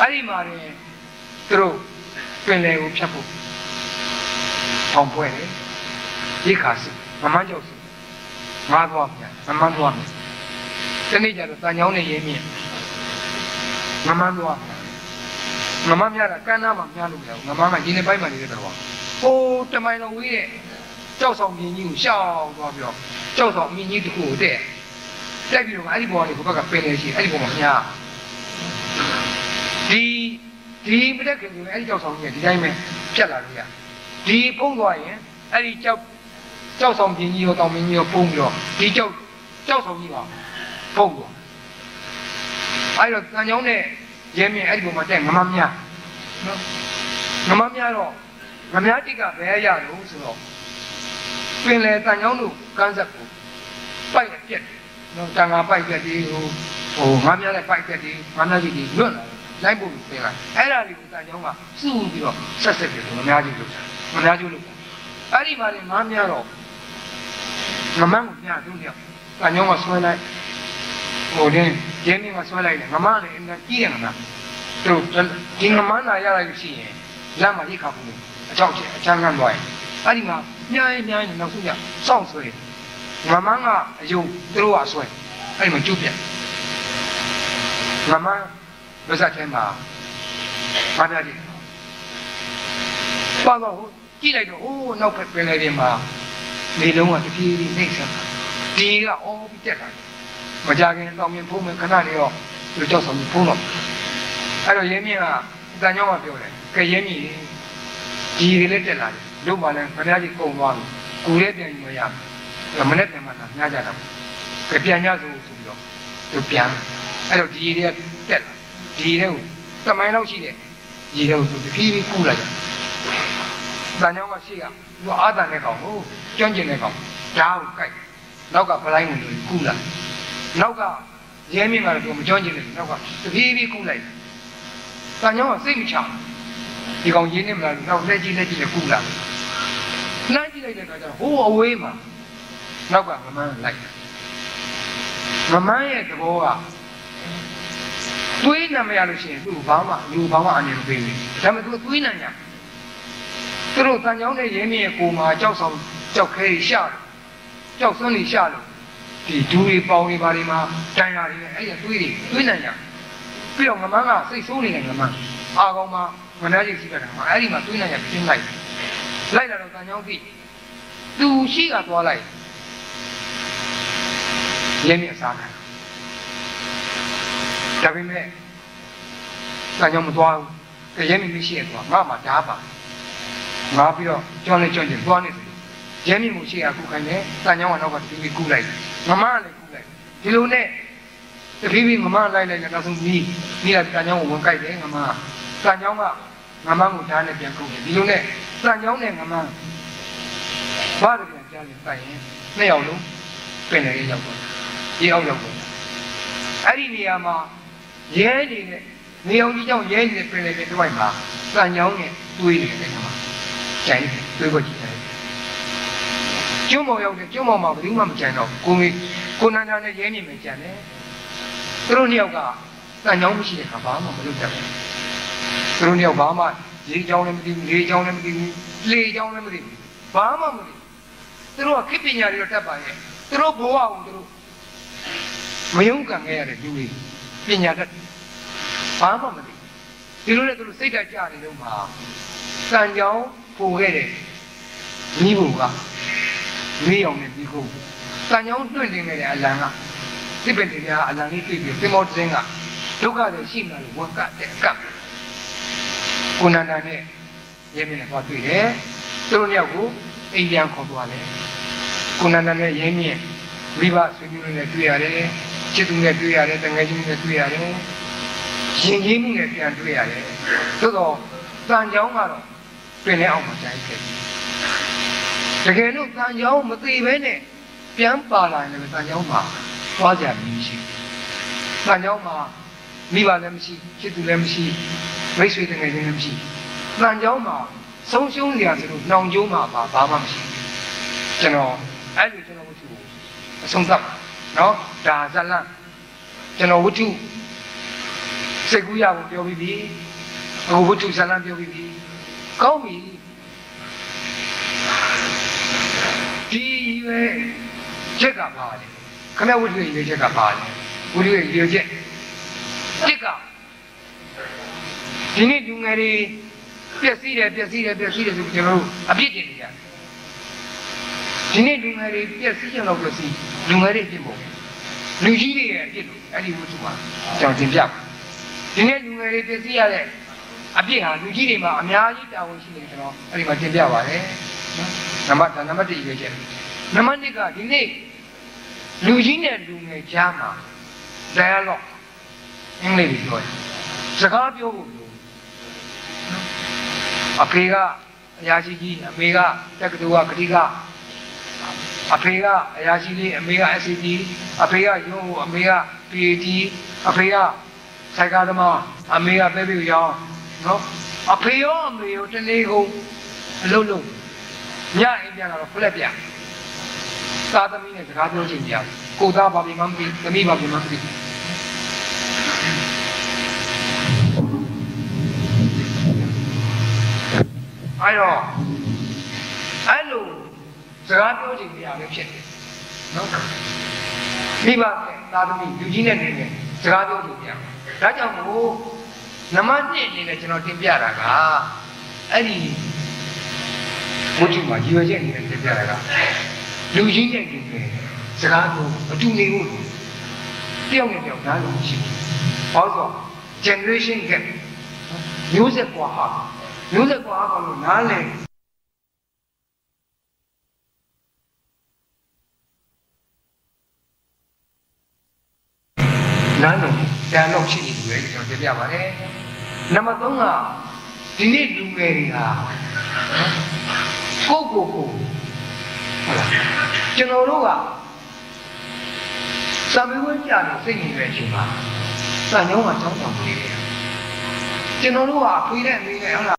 အဲ့ဒီမှာနေသူတို့ပင်လယ်ကိုဖြတ်ဖို့ဖောင်ဖွဲ့တယ်ရိခါစုမမန်းကျောက်စုငါးသွားပြန်မမန်းသွားမယ်ဒီနေ့ကျတော့တန်ချောင်းနဲ့ရင်းမြင့်ငမန်းသွားငမန်းများတာကန်းနာမှာများလို့မရဘူးငမန်းကရင်းနေပိုင်းမှာနေတဲ့တော့ဟိုတမိုင်လုံးဝေးတဲ့ကြောက်ဆောင်မြင်းကြီးကိုရှောက်သွားပြီးတော့ကြောက်ဆောင်မြင်းကြီးတစ်ခုကိုတက်ပြီးတော့အဲ့ဒီဘောကနေဘက်ကပင်လေရှိအဲ့ဒီဘောမှာညာဒီမတက်ခင်ကအဲ့ဒီကြောက်ဆောင်ကြီးကဒီတိုင်းပဲဖြတ်လာလို့ရဒီဖုံးသွားရင်အဲ့ဒီကြောက်ဆောင်မြင်းကြီးရောတောင်မြင်းကြီးရောဖုံးပြီးတော့ဒီကြောက်ဆောင်ကြီးကဖုံးသွားအဲ့တော့တန်ချောင်းနဲ့ရဲမြင့်အဲ့ဒီဘောမှာတက်ငမများနော်ငမများတော့ငမများတိကဘယ်ရလို့ဆိုတော့ပင်လေတန်ချောင်းတို့ကန်းဆက်ကိုပိုက်ပြက်နော်တန်ငါပိုက်ပြက်ဒီဟိုငါများတဲ့ပိုက်ပြက်ဒီငါများကြီးဒီလွတ်လာလိုက်ဖို့ပြင်လာအဲ့ဒါလေးကိုတန်ချောင်းကစုပြီးတော့ဆက်ပြီးတော့ငများကြီးလို့အဲ့ဒီမှာလည်းငါများတော့ငမန်းကိုညာသူ့မြောက်တန်ချောင်းကဆွဲလိုက်ဟိုတင်းရင်းနေမှာဆွဲလိုက်တယ်ငမန်းလည်းအင်းကြီးတယ်ငမန်းတို့ဒီငမန်းလာရလိုက်လို့ရှိရင်လမ်းမှာရိခါဖို့အချောက်ချအချမ်းကန်းသွားရင်အဲ့ဒီမှာညားနေနောက်ဆုံးညစောင့်ဆွဲငမန်းကအယုံသူတို့ကဆွဲအဲ့ဒီမှာကျုပ်ပြငမန်းဗဇတ်ထဲမှာဘာများကြီးပါတော့ကြည့်လိုက်တော့ဟိုးနောက်ဖက်ပင်လေတွေမှာနေလုံးကတပြေးပြေးနှိမ့်ဆက်တာဒီကအော်ပြီးတက်တာမကြခင်တောင်မြင်ဖုံးမယ်ခဏလေးတော့သူကြောက်ဆောင်ဖုံးတော့အဲ့တော့ရဲမြင့်ကတန်ချောင်းကပြောတယ်ကဲရဲမြင့်ဒီတွေလည်းတက်လာတယ်လို့မှလည်းခဏကြီးကုန်သွားပြီကိုယ်လည်းပြန်ယူမရဘူးမနေ့ပြန်မှလာညကြတာကဲပြန်ညဆိုပြီးတော့သူပြန်အဲ့တော့ဒီတွေကတက်လာဒီတွေကိုတမိုင်းလောက်ရှိတဲ့ဒီတွေကိုသူတဖြည်းဖြည်းကူးလိုက်တယ်တန်ချောင်းကရှိကသူအာတန်တဲ့ကောင်ကိုကျွမ်းကျင်တဲ့ကောင်ဓာတ်ကိုကိုက်နောက်ကပလိုင်းကိုကူးလာနောက်ကရဲမြင့်ကတော့သူမကျွမ်းကျင်တယ်နောက်ကတဖြည်းဖြည်းကူးလိုက်တန်ချောင်းကစိတ်မချဒီကောင်ရင်းနေမလားနောက်လက်ကြီးနဲ့ကူးလာနှမ်းကြည့်လိုက်တဲ့အခါကျတော့ဟိုးအဝေးမှာနောက်ကမမန်းလိုက်မမန်းရဲ့သဘောကသွေးနာမရလို့ရှိရင်သူ့ဘာမှလူဘာမှအနေမပေးဘူးဒါပေမဲ့သူသွေးနာညာသူတို့တန်ချောင်းနဲ့ရင်းမြစ်ရဲ့ကိုမှာကြောက်ဆောင်ကြောက်ခဲရှာကြောက်စွန်းနေရှာလို့ဒီဒူးတွေပေါင်းတွေဘာတွေမှာတန်ရာတွေနဲ့အဲ့ဒီသွေးနာညာပြီးတော့ငမန်းကစိတ်ဆိုးနေတဲ့ငမန်းအာကောင်မှာငနာကြီးရှိကြတာမှာအဲ့ဒီမှာသွေးနာညာပြင်းလိုက်လာတော့တန်ချောင်းပြီသူရှိကသွားလိုက်ရင်းမြစ်အစားခံဒါပေမဲ့တန်ချောင်းမသွားဘူးရဲမြင့်မရှိရသွားငါမှဓာတ်ပါငါပြီးတော့ကျွမ်းလဲကျွမ်းကျင်သွားနေတယ်ရဲမြင့်မှုရှိရခုခိုင်းတယ်တန်ချောင်းကနောက်ကဒီကူးလိုက်ငမန်းလည်းကူးလိုက်ဒီလိုနဲ့တဖြည်းဖြည်းငမန်းလိုက်နောက်ဆုံးနီးလိုက်တန်ချောင်းကိုဝင်ကြိုက်တယ်ငမန်းတန်ချောင်းကငမန်းကိုဓာတ်နဲ့ပြန်ကုတ်တယ်ဒီလိုနဲ့တန်ချောင်းနဲ့ငမန်းဘာတွေပြန်ကြားနေတိုင်ရင်နှစ်ယောက်လုံးပင်လေရောက်တော့ဒီအောက်ရောက်တော့အဲ့ဒီနေရာမှာ ရဲနေတဲ့နေအောင်ကြီးကြောင့်ရဲနေတဲ့ပြင်လေတဲ့တစ်ဝိုက်မှာတန်ကြောင်းနဲ့တွေးနေတယ်ကွာကျန်တွေးဖို့ကြည့်တယ်ကျွန်းမောင်ရောက်တယ်ကျွန်းမောင်မှာဘယ်သူမှမကြံတော့ကိုနန္ဒာနဲ့ရဲနေမယ်ကြံတယ်သူတို့နှစ်ယောက်ကတန်ကြောင်းမရှိတဲ့ခါဘာမှမလုပ်တတ်ဘူးသူတို့နှစ်ယောက်ဘာမှရေချောင်းလည်းမသိဘူးလေချောင်းလည်းမသိဘူးလေချောင်းလည်းမသိဘူးဘာမှမသိသူတို့ကခေပညာတွေတော့တတ်ပါရဲ့သူတို့ဘဝကိုသူတို့မယုံကံခဲ့ရတဲ့လူတွေပညာတတ်ဘာမှမသိဒီလိုနဲ့သူတို့စိတ်ဓာတ်ကြနေလို့မှာစံကြောင်းပို့ခဲ့တဲ့မိဘကမိအောင်နဲ့ဒီကိုစံကြောင်းတွင့်တင်ခဲ့တဲ့အလံကစစ်ပင်တရားအလံလေးတွေ့ပြီးသင်္ဘောတစ်စင်းကဒုက္ခတွေရှိမှလို့ဝက်ကတဲ့အကပ်ကိုနန္ဒာနဲ့ရဲမြင့်နဲ့သွားတွေ့တယ်သူတို့ယောက်ကိုအိမ်ပြန်ခေါ်သွားတယ်ကိုနန္ဒာနဲ့ရဲမြင့်မိဘဆွေမျိုးတွေနဲ့တွေ့ရတယ်ချစ်သူနဲ့တွေ့ရတယ်တငယ်ချင်းနဲ့တွေ့ရတယ်ရင်ကြီးမှုနဲ့ပြန်တွေ့ရတယ်သို့တော့တန်ကြောင်းကတော့ပြင်လဲအောင်မကြိုက်ခဲ့တကယ်လို့တန်ကြောင်းမသိဘဲနဲ့ပြန်ပါလာရင်လည်းတန်ကြောင်းမှာသွားကြပြီးရှိတန်ကြောင်းမှာမိဘလည်းမရှိချစ်သူလည်းမရှိမိတ်ဆွေတငယ်ချင်းလည်းမရှိတန်ကြောင်းမှာဆုံးရှုံးစရာဆိုလို့နှောင်ကျိုးမှာဘာမှမရှိကျွန်တော်အဲ့လိုကျွန်တော်ဝတ္ထုအဆုံးသတ်နော်ဒါဇလန်ကျွန်တော်ဝတ္ထုစိတ်ကူးရဖို့ပြောပြီးပြီအခုဝတ္ထုဇလန်ပြောပြီးပြီကောင်းပြီဒီပဲချက်ကပါလေခမဝတ္ထုရဲ့ရွေးချက်ကပါလေဝတ္ထုရဲ့ရွေးချက်ချက်ကဒီနေ့လူငယ်တွေပျက်စီးတယ်ဆိုကျွန်တော်တို့အပြစ်တင်နေကြတယ်ဒီနေ့လူငယ်တွေပျက်စီးကြတော့ပျက်စီးလူငယ်တွေပြစ်ဖို့လူကြီးတွေရဲ့အပြစ်လို့အဲ့ဒီဝတ္ထုမှာကျွန်တော်တင်ပြဒီနေ့လူငယ်တွေပျက်စီးရတဲ့အပြစ်ဟာလူကြီးတွေမှာအများကြီးတာဝန်ရှိနေကျွန်တော်အဲ့ဒီမှာတင်ပြပါတယ်နော်နံပါတ်1ရွေးချက်နံပါတ်2ကဒီနေ့လူကြီးနဲ့လူငယ်ကြားမှာ dialogue အင်္ဂလိပ်လိုပြောတယ်စကားပြောဖို့အဖေကအရာရှိကြီးအမေကတက္ကသိုလ်ကခတိကအဖေကအရာရှိလေးအမေက SCD အဖေကရုံးအမေက PhD အဖေကစိုက်ကားသမားအမေကပဲပြီးရောင်းနော်အဖေရောအမေရောတနေ့ကုန်အလုံးလုံးညအိမ်ပြန်လာတော့ဖလက်ပြသားသမီးနဲ့စကားပြောချင်ကြကိုသားဘာဖြစ်မှမသိသမီးဘာဖြစ်မှမသိအဲ့လိုစကားပြောချင်ကြရပဲဖြစ်တယ်နော်မိဘနဲ့သားသမီးလူကြီးနဲ့နေနေစကားပြောချင်ကြဒါကြောင့်မို့နံပါတ်1အနေနဲ့ကျွန်တော်တင်ပြတာကအဲ့ဒီဝတ္ထုမှာရည်ရွယ်ချက်အနေနဲ့တင်ပြတာကလူကြီးနဲ့လူငယ်စကားပြောအတူနေဖို့တယောက်နဲ့တယောက်နားလည်ရှိဘူး။ဘာလို့ generation gap မျိုးဆက်ကွာဟာလို့နားလည်တန်တော့ရှိနေတယ်ကျွန်တော်ပြပြပါတယ်နံပါတ်3ကဒီနေ့လူငယ်တွေကကိုဟုတ်လားကျွန်တော်တို့ကစာမေးပွဲကြားနေစိတ်နေတဲ့အချိန်မှာစံညောင်းကတောင်းတောင်းနေတယ်ကျွန်တော်တို့ကအဖေနဲ့အမေနဲ့ဟုတ်လား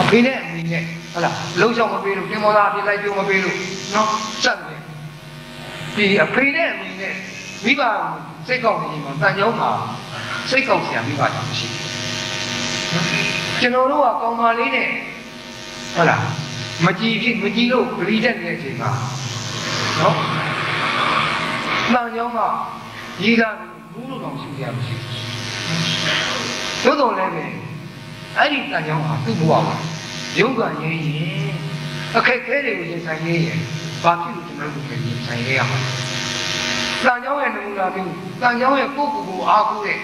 အဖေနဲ့အမေနဲ့ဟုတ်လားလုံးချောင်းမပေးလို့တင်မောသားအပြစ်လိုက်ပြုံးမပေးလို့နော်စက်တယ်ဒီအဖေနဲ့အမေနဲ့မိဘစိတ်ကောက်နေရင်တန်ကြောင်းမှာစိတ်ကောက်စရာမိဘတောင်မရှိဘူးကျွန်တော်တို့ကကောင်းပါလေးနဲ့ဟုတ်လားမကြည်လို့ဂရီတက်နေတဲ့အချိန်မှာနော်တန်ကြောင်းမှာရေးသားဘူးလို့တော့ရှိရမရှိဘူးသို့တော်လည်းပဲအဲ့ဒီတန်ကြောင်းဟာသူ့ဘဝမှာရုပ်ကရင်းရင်အခက်ခဲတွေကိုရင်ဆိုင်ရရင်ဘာဖြစ်လို့ကျွန်တော်တို့ရင်ဆိုင်ရရမှာတန်ကြောင်းရဲ့နမူနာမျိုးတန်ကြောင်းရဲ့ကိုအားကိုးတဲ့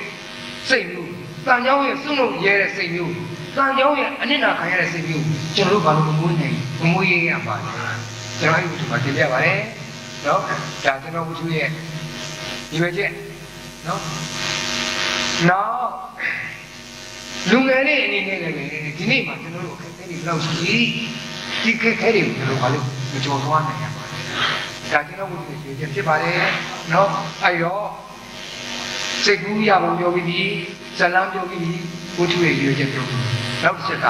စိတ်မျိုးတန်ကြောင်းရဲ့စွန့်လို့ရဲတဲ့စိတ်မျိုးတန်ကြောင်းရဲ့အနစ်နာခံရတဲ့စိတ်မျိုးကျွန်တော်တို့ဘာလို့မမွေးနိုင်မမွေးရရပါလဲကျွန်တော်အဲ့ဒီမှာတင်ပြပါတယ်နော်ဒါကျွန်တော်ဝတ္ထုရဲ့ဒီပဲချက်နော်နောက်လူငယ်လေးအနေနဲ့လည်းဒီနေ့မှာကျွန်တော်တို့အခက်အခဲတွေလောက်ရှိဒီခက်ခဲတွေကိုကျွန်တော်ဘာလို့မကြော်သွားနိုင်ရပါလဲ ဒါကျွန်တော်ဝိသုရွေချက်ဖြစ်ပါတယ်နော်အဲ့တော့စိတ်ကူးရပုံပြောပြီးပြီဇလန်းပြောပြီးပြီဝိသုရဲ့ရွေချက်ပြောပြီးနောက်တစ်ချက်က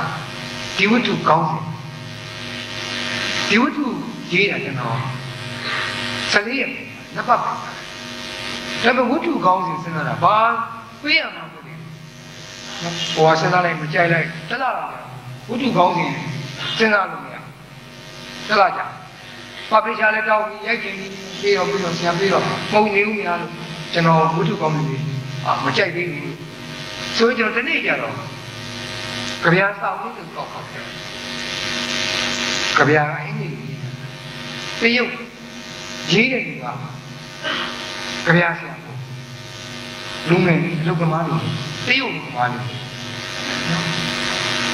ဒီဝိသုကောင်းစဉ်ဒီဝိသုရေးတာကျွန်တော်14ရက်နှစ်ပတ်ဒါပေမဲ့ဝိသုကောင်းစဉ်စဉ်းစားတာဘာပြေးရမှာမဟုတ်ဘူးဟိုကစဉ်းစားလိုက်မကြိုက်လိုက်တက်လာတာဝိသုကောင်းစဉ်စဉ်းစားလို့မရတက်လာကြဘာဖိချာလဲတောင်းပြီးရိုက်ကျင်ပြီးတော့ဆရာပြီးတော့ပုံနေဦးများလို့ကျွန်တော်ဝိသုကောင်းစဉ်မကြိုက်သေးဘူးဆိုရင်ကျွန်တော်ဒီနေ့ကြတော့ကြပြားဆောင်လို့ကောက်ပါခဲ့ကြပြားအင်းကြီးတရုတ်ရေးတဲ့လူကကြပြားဆရာလူငယ်အလုပ်သမားတွေတရုတ်လူသမားတွေ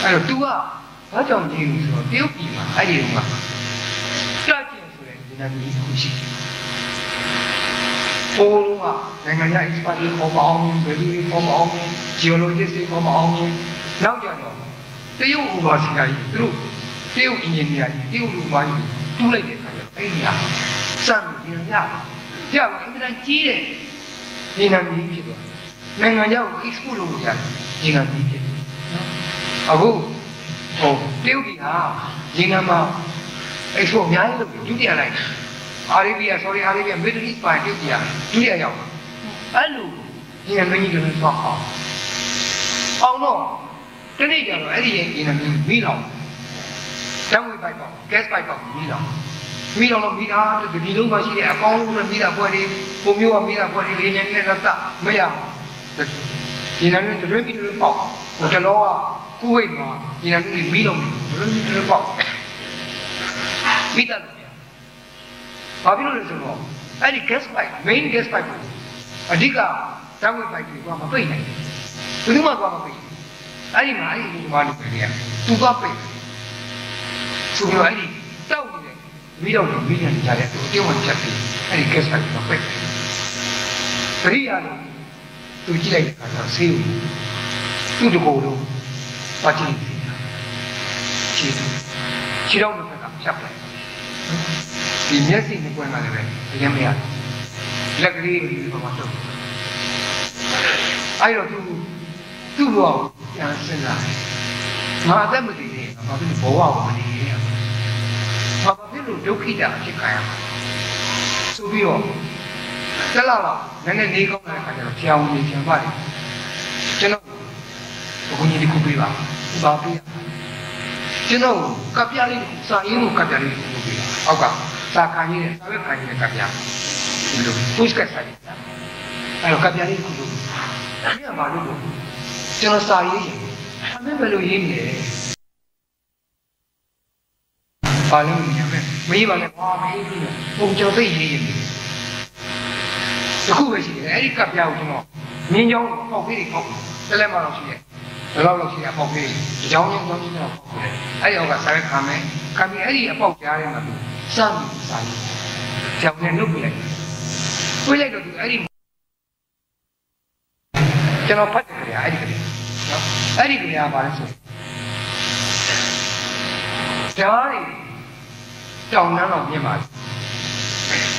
အဲ့တော့ तू ကဘာကြောင့်ရေးလို့ဆိုတော့တရုတ်ပြည်မှာအဲ့ဒီကကြာကျင်ဆိုတဲ့ဒီနာမည်ကိုရှိတယ်ပိုးလုံးကနိုင်ငံခြား expert တွေပေါ်မအောင်ဘယ်သူတွေပေါ်မအောင် geologist တွေပေါ်မအောင်နောက်ကြတော့တရုတ်ဥပါစီကကြီးသူတို့တရုတ် engineer ကြီးတရုတ်လူမိုင်းတူးလိုက်တဲ့အခါကျအဲ့ဒီဟာစမ်းပြီးရရအင်္ဂလန်ကြီးတဲ့ဒီနာမည်ဖြစ်သွားနိုင်ငံခြားကို export လုပ်ကြတယ်ဒီနာမည်ဖြစ်နော်အခုတရုတ်ပြည်ဟာဒီနာမှာ export အများကြီးလုပ်ဒုတိယလိုက်အာရေဗီးယား sorry အာရေဗီးယား Middle East ပိုင်းတရုတ်ပြည်ဟာဒုတိယရောက်အဲ့လိုဒီနာမည်ကြီးကတော့အောင်တော့တနေ့ကျတော့အဲ့ဒီရဲ့ဒီနာမည်မိလောင်တံဝေးပိုက်ပေါ့ gas ပိုက်ပေါ့မိလောင်တော့မိတာဒီလုံးမှရှိတဲ့အကောင်းဆုံးမိတာပွဲတွေပုံမျိုးကမိတာပွဲတွေလေးနဲ့နဲ့တော့မရဘူးဒီနာမည်တွေပြီးတော့ပေါ့ဟိုကျွန်တော်ကကုဝိတ်မှာဒီနာမည်မိလောင်တယ်ပေါ့မိတာဘာဖြစ်လို့လဲဆိုတော့အဲ့ဒီ gas pipe main gas pipe ကိုအဓိကတံဝေးပိုက်တွေကမပိတ်နိုင်ဘူးဘယ်သူမှကမပိတ်အဲ့ဒီမှာအဲ့ဒီဒီမှာလုပ်နေတယ်သူကပိတ်ဆိုတော့အဲ့ဒီတောက်နေတယ်မိတော့မိညာကြတယ်သူတေးဝင်ချက်ပြီးအဲ့ဒီ gas pipe ကိုပိတ်ပရိယာလို့သူကြည့်လိုက်တဲ့အခါကျဆေးဦးသူ့တကိုယ်လုံးပါချင်ခြေတော့တစ်ဖက်ကဖြတ်ပလိုက်ဒီမျက်စိနဲ့ပွင့်လာတယ်ပဲအရင်မရလက်ကလေးတွေဘာမှတော့အဲ့တော့သူ့ဘောပြန်စဉ်းစားငါအသက်မတည်သေးဘာဖြစ်လို့ဘဝကိုမတည်ရဘာဖြစ်လို့ဒုက္ခိတာဖြစ်ခံရမှာဆိုပြီးတော့တက်လာတော့နည်းနည်းနေကောင်းတဲ့အခါကျတော့ဖြောင်းနေချင်ပါတယ်ကျွန်တော်ဘုန်းကြီးဒီခုပေးပါဘာပေးရကျွန်တော်ကပြလေးစာရင်းကိုကပြလေးကိုပေးပါအောက်ကစာခံရည်စာရွက်ခံရည်ကပြဒီလို push ကစားတယ်အဲ့တော့ကပြလေးကိုလုပ်အဲ့ဒါမှလို့ကျွန်တော်စာရေးရင်အမေဘယ်လိုရေးမလဲပါလို့ညမယ်မရေးပါနဲ့ဘာမရေးဘူးပုံကြော်သိရေးရင်တခုပဲရှိတယ်အဲ့ဒီကပြကိုကျွန်တော်မြင်းချောင်းပေါက်ပေးတွေပေါက်တလဲမှတော့ရှိတယ်ဘယ်လောက်ရှိတယ်ပေါက်ပေးတွေကြောင်းချင်းတော့ပေါက်ပေးအဲ့ဒီအောက်ကစာရွက်ခံမယ်ခံပြီးအဲ့ဒီအပေါက်ကြားထဲမှာစမ်းပြီးစာရေးကြောင်နဲ့နှုတ်ပြလိုက်တော့သူအဲ့ဒီကျွန်တော်ဖတ်တယ်ခင်ဗျာအဲ့ဒီကလေးနော်အဲ့ဒီကလေးကဘာလဲဆိုဓာတ်တွေတောင်နှမ်းတော့မြင်ပါဘူး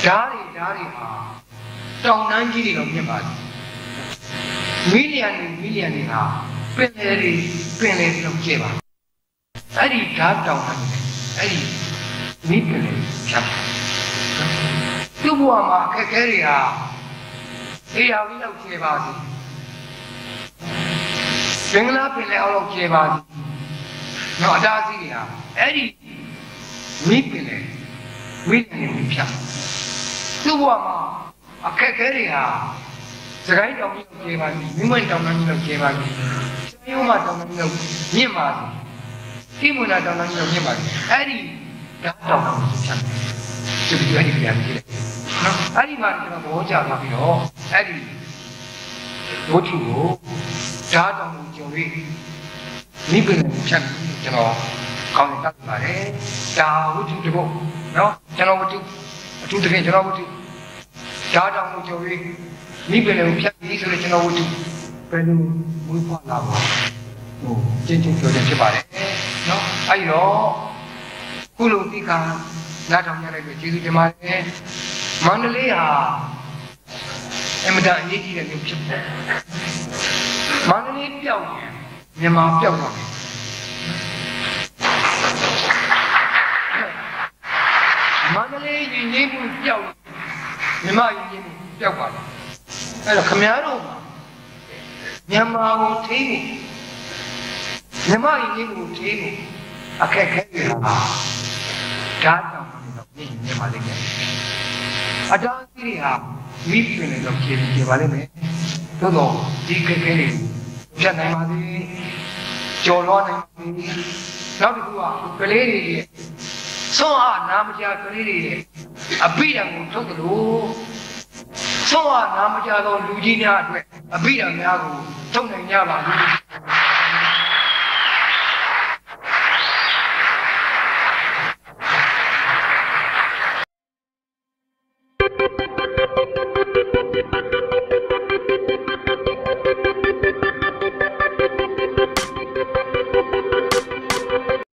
ဓာတ်တွေဟာတောင်နှမ်းကြီးတွေတော့မြင်ပါဘူးမီလီယံတွေဟာပင်လယ်တွေတော့ကျဲပါအဲ့ဒီဓာတ်တောင်နှမ်းအဲ့ဒီမိပင်လေဖြတ်သူ့ဘဝမှာအခက်အခဲတွေဟာအေးဟာဝိလောက်ကျေပါစီဘင်္ဂလားပင်လေအောင်လောက်ကျေပါစီတော့အတားစီးတွေဟာအဲ့ဒီမိပင်လေဖြတ်သူ့ဘဝမှာအခက်အခဲတွေဟာစကိုင်းတောင်ကြီးလောက်ကျေပါစီမိမွန်းတောင်ကြီးလောက်ကျေပါစီစမျိုးမတောင်ကြီးလောက်မြင့်ပါစီတိမွန်းတောင်ကြီးလောက်မြင့်ပါစီအဲ့ဒီဓာတ်တောင်ဖြတ်ဒီလိုအဲ့ဒီပြန်ကြည့်လိုက်နော်အဲ့ဒီမှာကျွန်တော်ဘောကြသွားပြီးတော့အဲ့ဒီဝတ္ထုကိုဓာတ်တောင်ကိုကြုံပြီးမိပင်နဲ့ဖြတ်ကျွန်တော်ကောင်းတက်ပါတယ်ဒါဝတ္ထုတစ်ခုနော်ကျွန်တော်ဝတ္ထုအထူးသဖြင့်ကျွန်တော်ဝတ္ထုဓာတ်တောင်ကိုကြုံပြီးမိပင်နဲ့ဖြတ်ပြီးဆိုတော့ကျွန်တော်ဝတ္ထုဘယ်လိုဝိဖွာလာပါဟိုကျင်းပြောခြင်းဖြစ်ပါတယ်နော်အဲ့တော့ခုလိုဒီက နားထောင်ကြလိုက်တော့ကျေးဇူးတင်ပါတယ်မန္တလေးဟာအမတန်အရေးကြီးတဲ့မြို့ဖြစ်တယ်မန္တလေးပြောက်ရင်မြန်မာပြောက်သွားတယ်မန္တလေးရင်းနှီးမှုပြောက်မြန်မာရင်းနှီးမှုပြောက်ပါလားအဲ့တော့ခမည်းတော်မြန်မာကိုထိနေမြန်မာရင်းနှီးမှုထိနေအခက်ခဲတွေဟာဓာတ်တောင်တော့မြန်မာလိမ့်မယ်အတားကြီးတွေဟာမိပင်တွေတော့ကျေပါလိမ့်မယ်သို့တော့ဒီခက်ခဲတွေဖြတ်နိုင်ပါသေးကျော်လွှားနိုင်ပါသေးနောက်တစ်ခုကကလေးတွေဆွမ်းအားနာမကြကလေးတွေအပိဓာန်ကိုထုတ်တယ်လို့ဆွမ်းအားနာမကြသောလူကြီးများအတွက်အပိဓာန်များကိုထုတ်နိုင်ကြပါဘူး